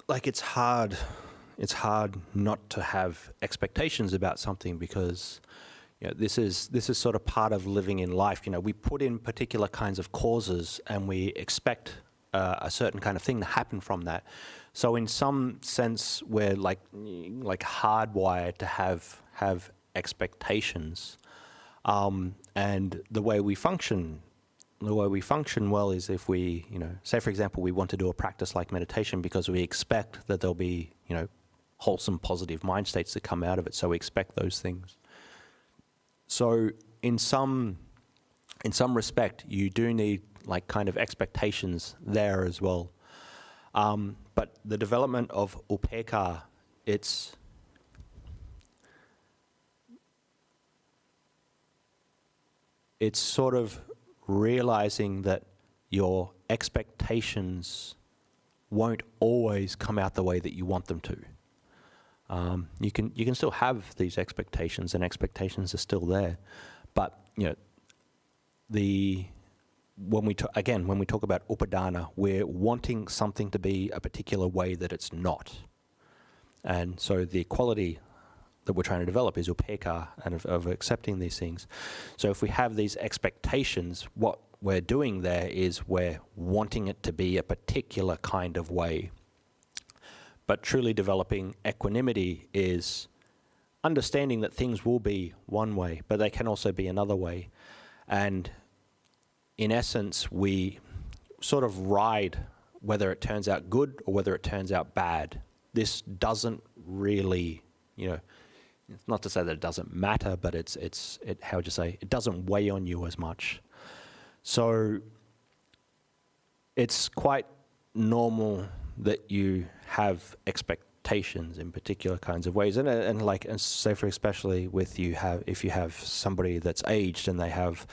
Like it's hard not to have expectations about something, because this is sort of part of living in life. We put in particular kinds of causes, and we expect a certain kind of thing to happen from that. So in some sense, we're like hardwired to have expectations, and the way we function well is if we, say for example, we want to do a practice like meditation because we expect that there'll be, wholesome, positive mind states that come out of it. So we expect those things. So in some respect, you do need like kind of expectations there as well. But the development of upekkha, it's sort of realizing that your expectations won't always come out the way that you want them to. You can still have these expectations, and expectations are still there, but when we talk about upadana, we're wanting something to be a particular way that it's not, and so the quality that we're trying to develop is upekkha, and of accepting these things. So if we have these expectations, what we're doing there is we're wanting it to be a particular kind of way. But truly developing equanimity is understanding that things will be one way, but they can also be another way. And in essence, we sort of ride whether it turns out good or whether it turns out bad. This doesn't really, it's not to say that it doesn't matter, but how would you say, it doesn't weigh on you as much. So it's quite normal that you have expectations in particular kinds of ways, and say for especially with if you have somebody that's aged and they have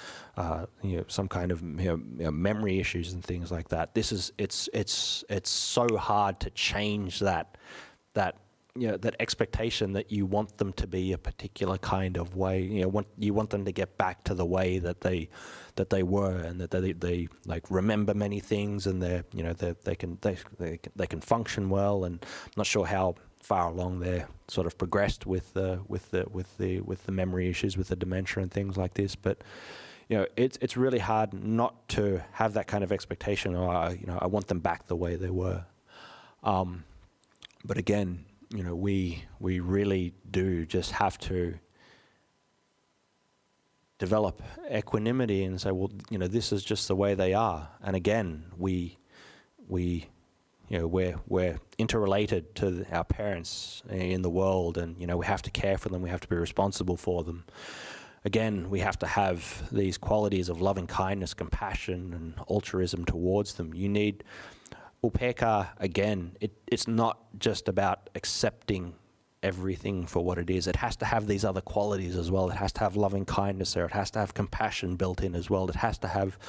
some kind of memory issues and things like that. It's so hard to change that expectation that you want them to be a particular kind of way. You want them to get back to the way that they were, and that they like remember many things, and they can function well. And I'm not sure how far along they're sort of progressed with the memory issues, with the dementia and things like this. But it's really hard not to have that kind of expectation. I want them back the way they were. But again, we really do just have to develop equanimity and say, well, this is just the way they are. And again, we're interrelated to our parents in the world, and we have to care for them. We have to be responsible for them. Again, we have to have these qualities of loving kindness, compassion, and altruism towards them. You need upekkha. Again, it's not just about accepting everything for what it is. It has to have these other qualities as well. It has to have loving kindness there. It has to have compassion built in as well. It has to have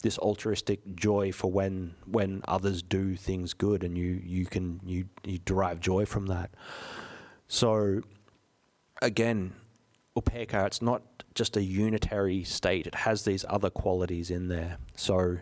this altruistic joy for when others do things good, and you derive joy from that. So again, upekkha, it's not just a unitary state. It has these other qualities in there. So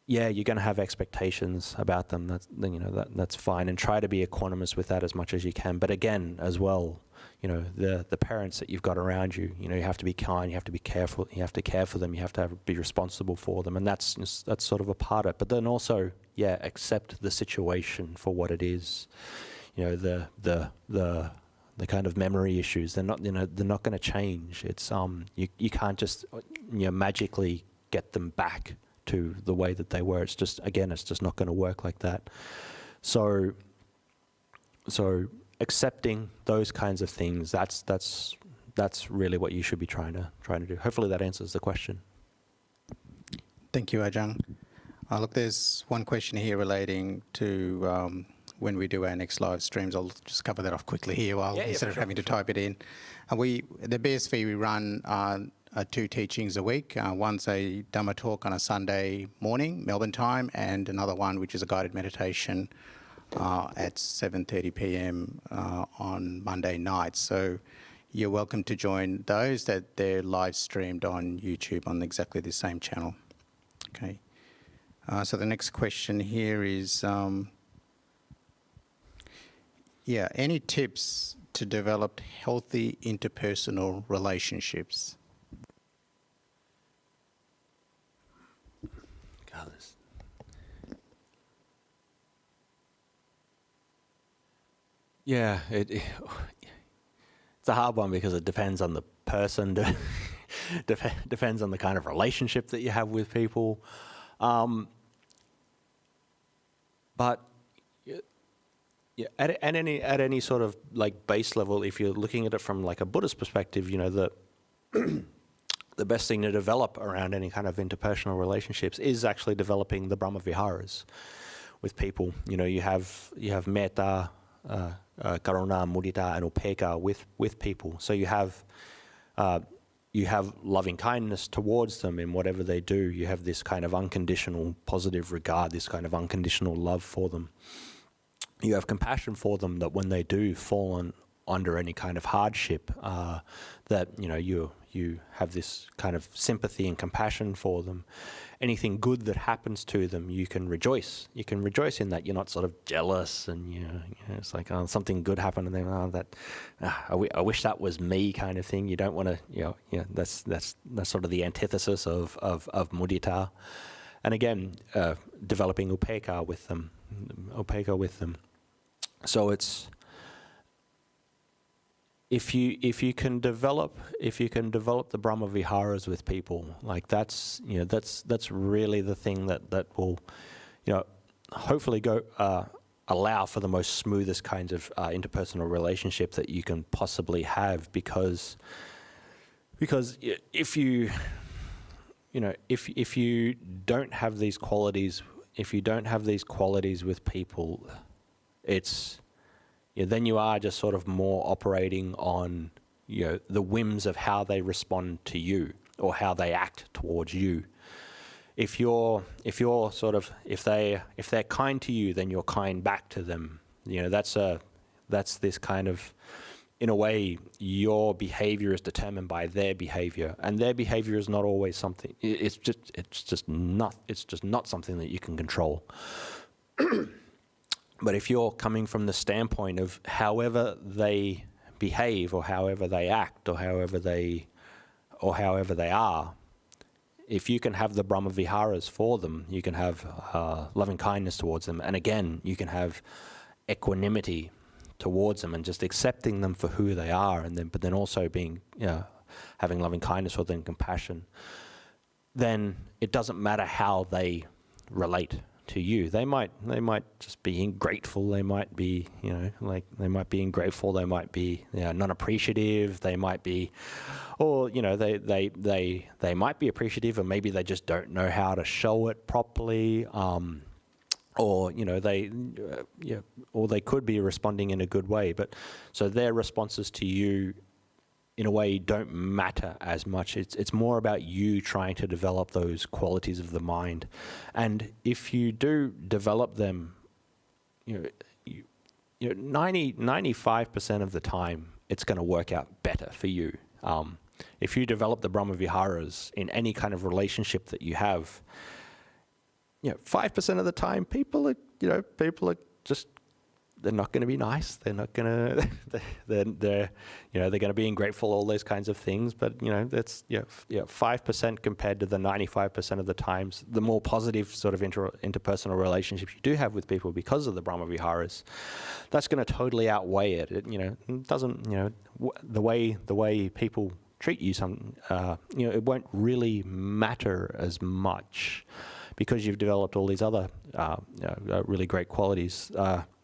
yeah, you're going to have expectations about them. That's fine, and try to be equanimous with that as much as you can. But again, as well, the parents that you've got around you, you have to be kind, you have to be careful, you have to care for them, you have to be responsible for them, and that's sort of a part of it. But then also, accept the situation for what it is. The kind of memory issues, they're not going to change. It's you can't just magically get them back to the way that they were. It's just not going to work like that. So accepting those kinds of things, that's really what you should be trying to do. Hopefully that answers the question. Thank you, Ajahn. Look, there's one question here relating to when we do our next live streams. I'll just cover that off quickly here instead of having to type it in. The BSV, we run 2 teachings a week. One's a Dhamma talk on a Sunday morning, Melbourne time, and another one which is a guided meditation at 7:30 p.m. On Monday nights. So you're welcome to join those. That they're live streamed on YouTube on exactly the same channel. Okay. So the next question here is, any tips to develop healthy interpersonal relationships? Yeah, it's a hard one because it depends on the person, depends on the kind of relationship that you have with people. But at any sort of like base level, if you're looking at it from like a Buddhist perspective, the best thing to develop around any kind of interpersonal relationships is actually developing the Brahma viharas with people. You have metta, karuna, mudita, and upekkha with people. So you have loving kindness towards them in whatever they do. You have this kind of unconditional positive regard, this kind of unconditional love for them. You have compassion for them, that when they do fall under any kind of hardship, that you're you have this kind of sympathy and compassion for them. Anything good that happens to them, you can rejoice. You can rejoice in that. You're not sort of jealous, and it's like, oh, something good happened, and then I wish that was me, kind of thing. You don't want to, that's sort of the antithesis of mudita. And again, developing upekkha with them. So it's, if you can develop the Brahma Viharas with people, like that's really the thing that will, hopefully allow for the most smoothest kinds of interpersonal relationship that you can possibly have, because if you don't have these qualities, with people, it's, then you are just sort of more operating on, the whims of how they respond to you or how they act towards you. If they're kind to you, then you're kind back to them. That's this kind of, in a way, your behavior is determined by their behavior, and their behavior is not always something. It's just not something that you can control. But if you're coming from the standpoint of however they behave, or however they act, or however they are, if you can have the Brahma Viharas for them, you can have loving kindness towards them, and again, you can have equanimity towards them, and just accepting them for who they are, but then also being, having loving kindness for them, compassion. Then it doesn't matter how they relate to you. They might just be grateful. They might be, they might be ungrateful. They might be non-appreciative. They might be, or they might be appreciative, and maybe they just don't know how to show it properly. Or or they could be responding in a good way. But so their responses to you, in a way, don't matter as much. It's more about you trying to develop those qualities of the mind. And if you do develop them, 95% of the time, it's going to work out better for you. If you develop the Brahma Viharas in any kind of relationship that you have, 5% of the time, people are just, they're not going to be nice. They're not going to, they're going to be ungrateful, all those kinds of things. But, that's, 5% compared to the 95% of the times, the more positive sort of interpersonal relationships you do have with people because of the Brahma Viharas, that's going to totally outweigh it. It doesn't, the way people treat you, it won't really matter as much, because you've developed all these other really great qualities.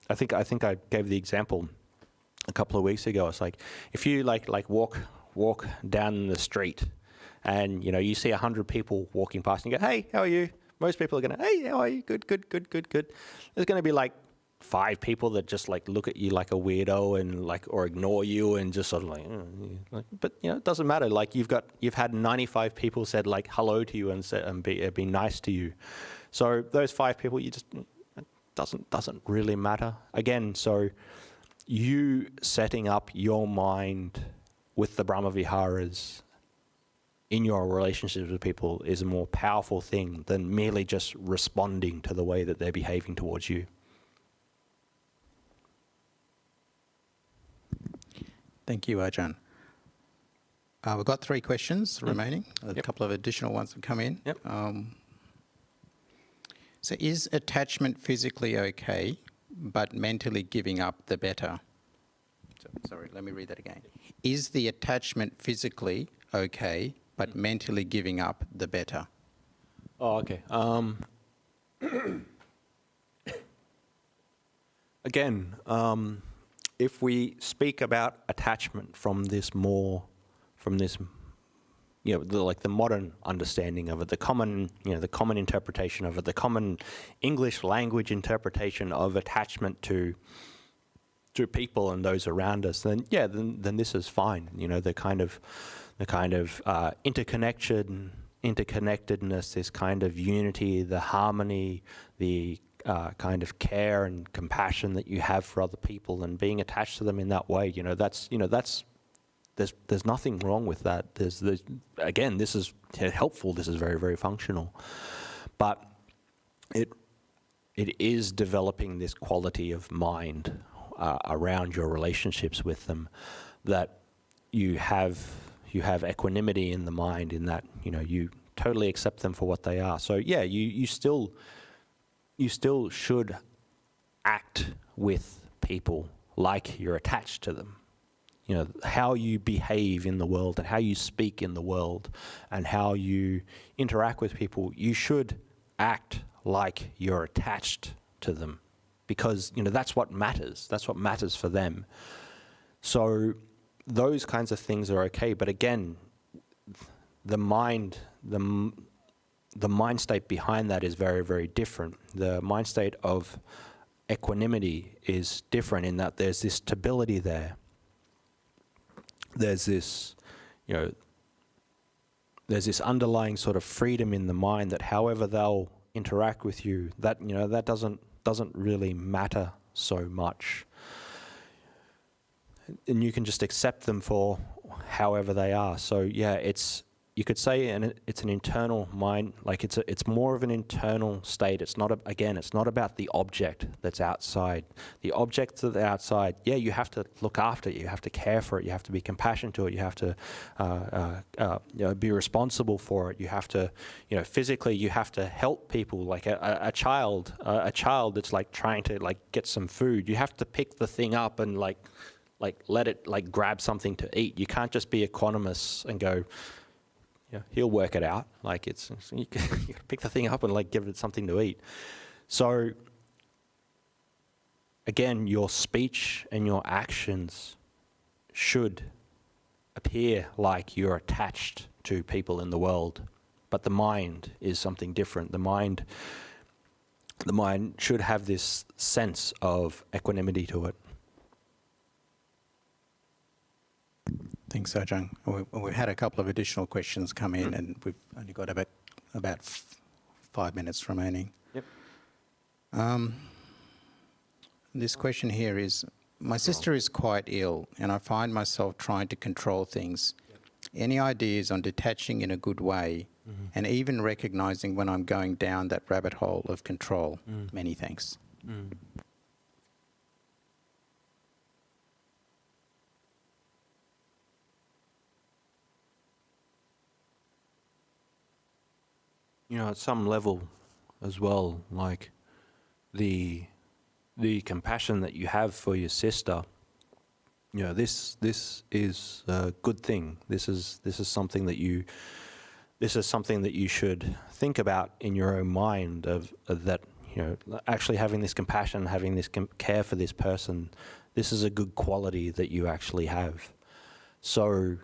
I think I gave the example a couple of weeks ago. It's like, if you walk down the street, and you see 100 people walking past, and you go, "Hey, how are you?" Most people are going to, "Hey, how are you? Good." There's going to be 5 people that just look at you like a weirdo and or ignore you and just sort of but it doesn't matter. You've had 95 people said hello to you and be nice to you. So those 5 people, you just, it doesn't really matter. Again, so you setting up your mind with the Brahma Viharas in your relationships with people is a more powerful thing than merely just responding to the way that they're behaving towards you. Thank you, Ajahn. We've got 3 questions remaining. A couple of additional ones have come in. Yep. So is attachment physically okay, but mentally giving up the better? Sorry, let me read that again. Is the attachment physically okay, but mentally giving up the better? Oh, okay. Again, if we speak about attachment from this, the modern understanding of it, the common interpretation of it, the common English language interpretation of attachment to people and those around us, then this is fine. The kind of interconnectedness, this kind of unity, the harmony, the kind of care and compassion that you have for other people, and being attached to them in that way, that's there's nothing wrong with that. There's again, this is helpful. This is very, very functional, but it is developing this quality of mind around your relationships with them, that you have equanimity in the mind, in that, you know, you totally accept them for what they are. So yeah, you still should act with people like you're attached to them. You know, how you behave in the world and how you speak in the world and how you interact with people, you should act like you're attached to them, because, you know, that's what matters. That's what matters for them. So those kinds of things are okay. But again, the mind state behind that is very, very different. The mind state of equanimity is different in that there's this stability there. There's this, you know, there's this underlying sort of freedom in the mind that however they'll interact with you, that, you know, that doesn't really matter so much. And you can just accept them for however they are. So yeah, you could say, and it's an internal mind, like it's more of an internal state. It's not it's not about the object that's outside. The object that's outside, yeah, you have to look after it, you have to care for it, you have to be compassionate to it, you have to you know, be responsible for it. You have to, you know, physically, you have to help people. Like a child that's like trying to like get some food, you have to pick the thing up and like let it like grab something to eat. You can't just be equanimous and go, yeah, he'll work it out. Like you gotta pick the thing up and like give it something to eat. So again, your speech and your actions should appear like you're attached to people in the world, but the mind is something different. The mind should have this sense of equanimity to it. Thanks, Ajahn. We've had a couple of additional questions come in, and we've only got about 5 minutes remaining. Yep. This question here is, my sister is quite ill, and I find myself trying to control things. Yep. Any ideas on detaching in a good way, and even recognizing when I'm going down that rabbit hole of control? Many thanks. You know, at some level as well, like the compassion that you have for your sister, you know, this is a good thing. This is something that you should think about in your own mind, of that, you know, actually having this compassion, having this care for this person, this is a good quality that you actually have. So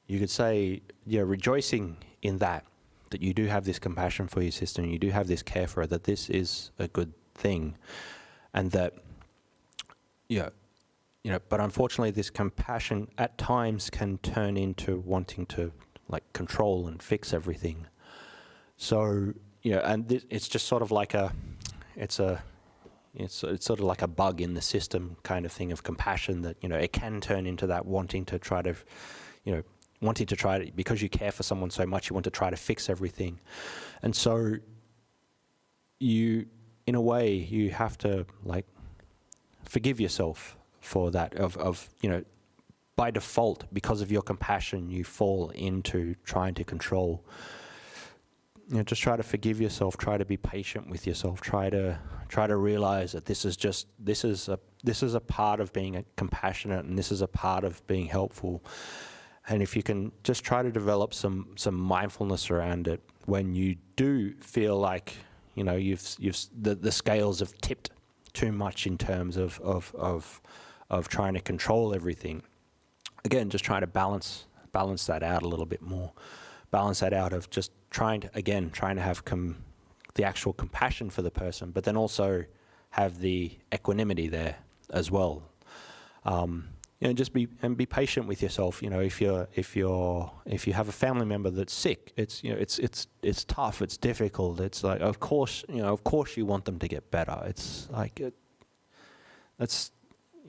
you could say, yeah, rejoicing in that you do have this compassion for your sister and you do have this care for her, that this is a good thing. And that, you know, but unfortunately this compassion at times can turn into wanting to like control and fix everything. So, you know, and it's just sort of like it's sort of like a bug in the system kind of thing of compassion, that, you know, it can turn into that wanting to try to, you know, because you care for someone so much, you want to try to fix everything. And so you, in a way, you have to like forgive yourself for that, of, you know, by default, because of your compassion, you fall into trying to control. You know, just try to forgive yourself, try to be patient with yourself, try to realize that this is a part of being compassionate, and this is a part of being helpful. And if you can just try to develop some mindfulness around it, when you do feel like, you know, the scales have tipped too much in terms of trying to control everything. Again, just try to balance that out a little bit more. Balance that out of just trying to have the actual compassion for the person, but then also have the equanimity there as well. You know, just be patient with yourself. You know, if you have a family member that's sick, it's, you know, it's tough, it's difficult. It's like, of course you want them to get better. It's like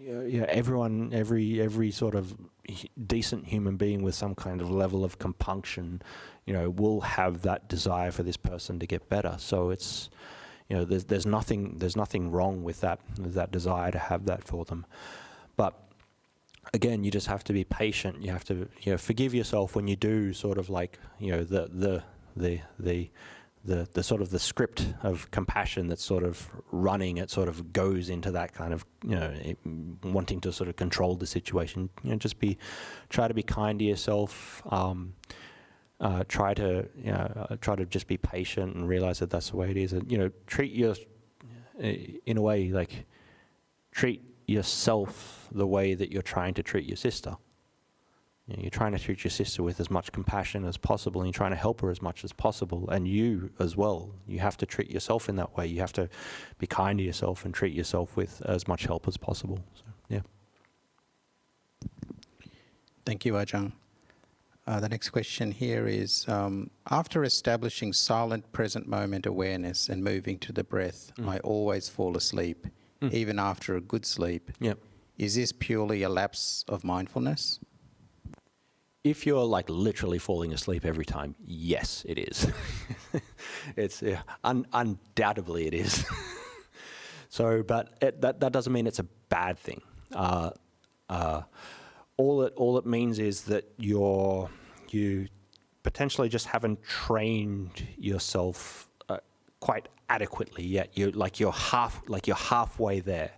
everyone, every sort of decent human being with some kind of level of compunction, will have that desire for this person to get better. So it's, there's nothing wrong with that desire to have that for them. But again, you just have to be patient. You have to, forgive yourself when you do sort of like, the sort of the script of compassion that's sort of running. It sort of goes into that kind of, wanting to sort of control the situation. Try to be kind to yourself. Try to just be patient and realize that that's the way it is. And, in a way, like, treat yourself the way that you're trying to treat your sister. You're trying to treat your sister with as much compassion as possible, and you're trying to help her as much as possible, and you as well. You have to treat yourself in that way. You have to be kind to yourself and treat yourself with as much help as possible. So, yeah. Thank you, Ajahn. The next question here is, after establishing silent present moment awareness and moving to the breath, I always fall asleep, even after a good sleep. Yep. Is this purely a lapse of mindfulness? If you're like literally falling asleep every time, yes, it is. It's undoubtedly it is. So, but that doesn't mean it's a bad thing. All it means is that you potentially just haven't trained yourself quite adequately yet. You're halfway there.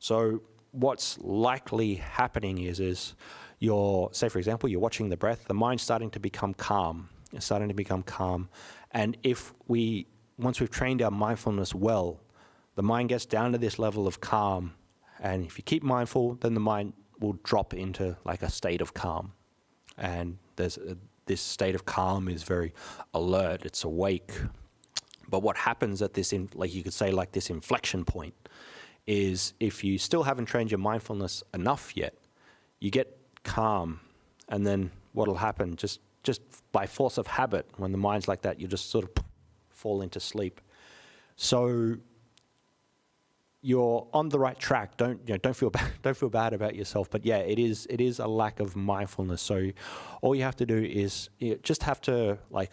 So what's likely happening is say for example, you're watching the breath, the mind's starting to become calm. It's starting to become calm. And once we've trained our mindfulness well, the mind gets down to this level of calm. And if you keep mindful, then the mind will drop into like a state of calm. And this state of calm is very alert, it's awake. But what happens at this, you could say like this inflection point, is if you still haven't trained your mindfulness enough yet, you get calm, and then what'll happen, just by force of habit, when the mind's like that, you just sort of fall into sleep. So you're on the right track. Don't feel bad about yourself. But yeah, it is a lack of mindfulness. So all you have to do is just have to, like,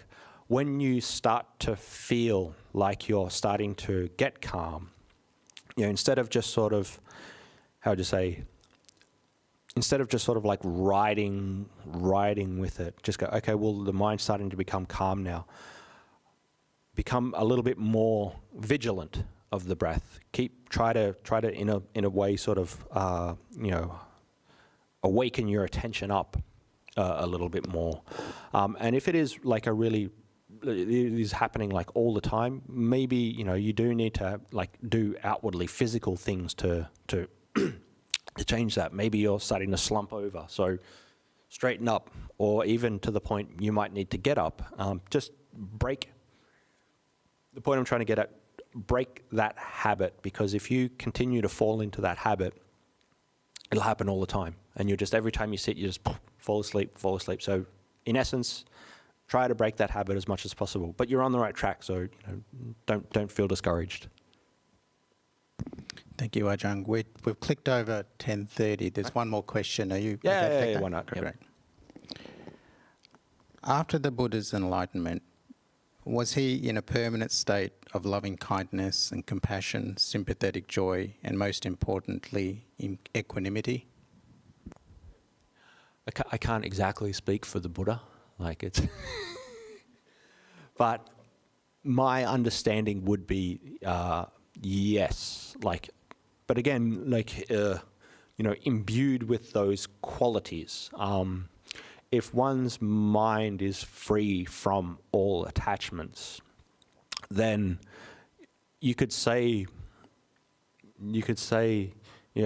when you start to feel like you're starting to get calm, instead of just sort of, instead of just sort of like riding with it, just go, okay, well, the mind's starting to become calm now. Become a little bit more vigilant of the breath. Try to in a way sort of awaken your attention up a little bit more. And if it is like it is happening like all the time, maybe you do need to like do outwardly physical things to to change that. Maybe you're starting to slump over, so straighten up, or even to the point you might need to get up. Just break. The point I'm trying to get at, break that habit, because if you continue to fall into that habit, it'll happen all the time. And you're just, every time you sit, you just fall asleep. So in essence, try to break that habit as much as possible. But you're on the right track, so don't feel discouraged. Thank you, Ajahn. We've clicked over 10:30. There's one more question. Are you? Yeah, why not? Great. After the Buddha's enlightenment, was he in a permanent state of loving kindness and compassion, sympathetic joy, and most importantly, equanimity? I can't exactly speak for the Buddha, but my understanding would be yes, but again, imbued with those qualities. If one's mind is free from all attachments, then you could say,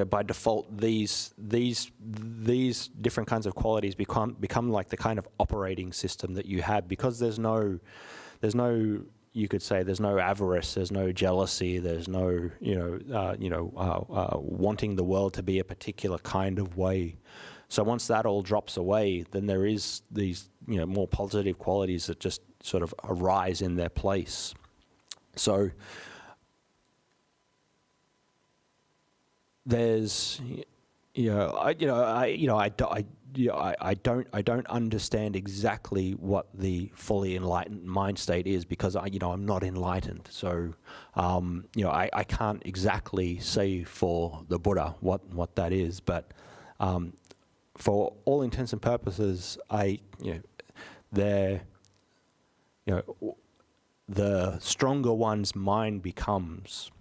by default, these different kinds of qualities become like the kind of operating system that you have, because there's no, you could say, there's no avarice, there's no jealousy, there's no, wanting the world to be a particular kind of way. So once that all drops away, then there is these, more positive qualities that just sort of arise in their place. So there's, I don't understand exactly what the fully enlightened mind state is, because I'm not enlightened. So, I can't exactly say for the Buddha what that is, but for all intents and purposes, the stronger one's mind becomes,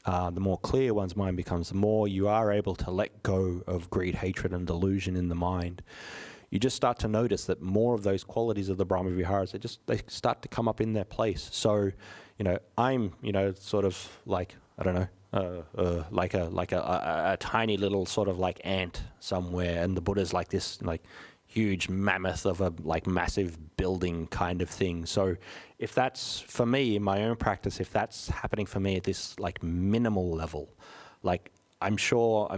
the more clear one's mind becomes, the more you are able to let go of greed, hatred, and delusion in the mind. You just start to notice that more of those qualities of the Brahma Viharas, they start to come up in their place. So, I'm, sort of like, I don't know, like a tiny little sort of like ant somewhere, and the Buddha's like this, like, huge mammoth of a like massive building kind of thing. So if that's for me in my own practice, if that's happening for me at this like minimal level, like I'm sure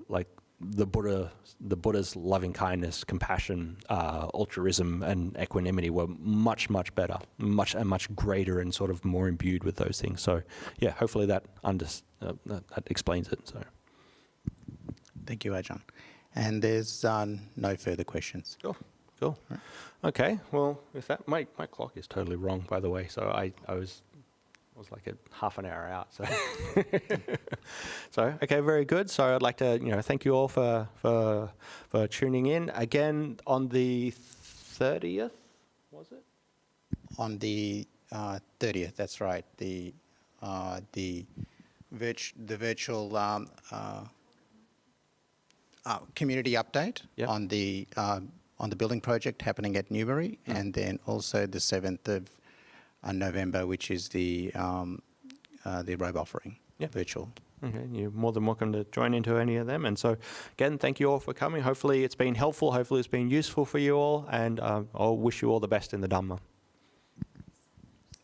like the Buddha's loving kindness, compassion, altruism, and equanimity were much better, much greater, and sort of more imbued with those things. So yeah, hopefully that explains it. So thank you, Ajahn. And there's no further questions. Cool. Right. Okay. Well, with that, my clock is totally wrong, by the way. So I was like a half an hour out. So so okay, very good. So I'd like to thank you all for tuning in again on the 30th. Was it? On the 30th. That's right. The virtual. Community update on the building project happening at Newbury, and then also the 7th of November, which is the robe offering, virtual. Okay, you're more than welcome to join into any of them. And so, again, thank you all for coming. Hopefully it's been helpful. Hopefully it's been useful for you all, and I'll wish you all the best in the Dhamma.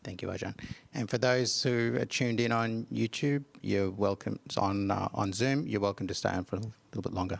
Thank you, Ajahn. And for those who are tuned in on YouTube, you're welcome. On Zoom, you're welcome to stay on for a little bit longer.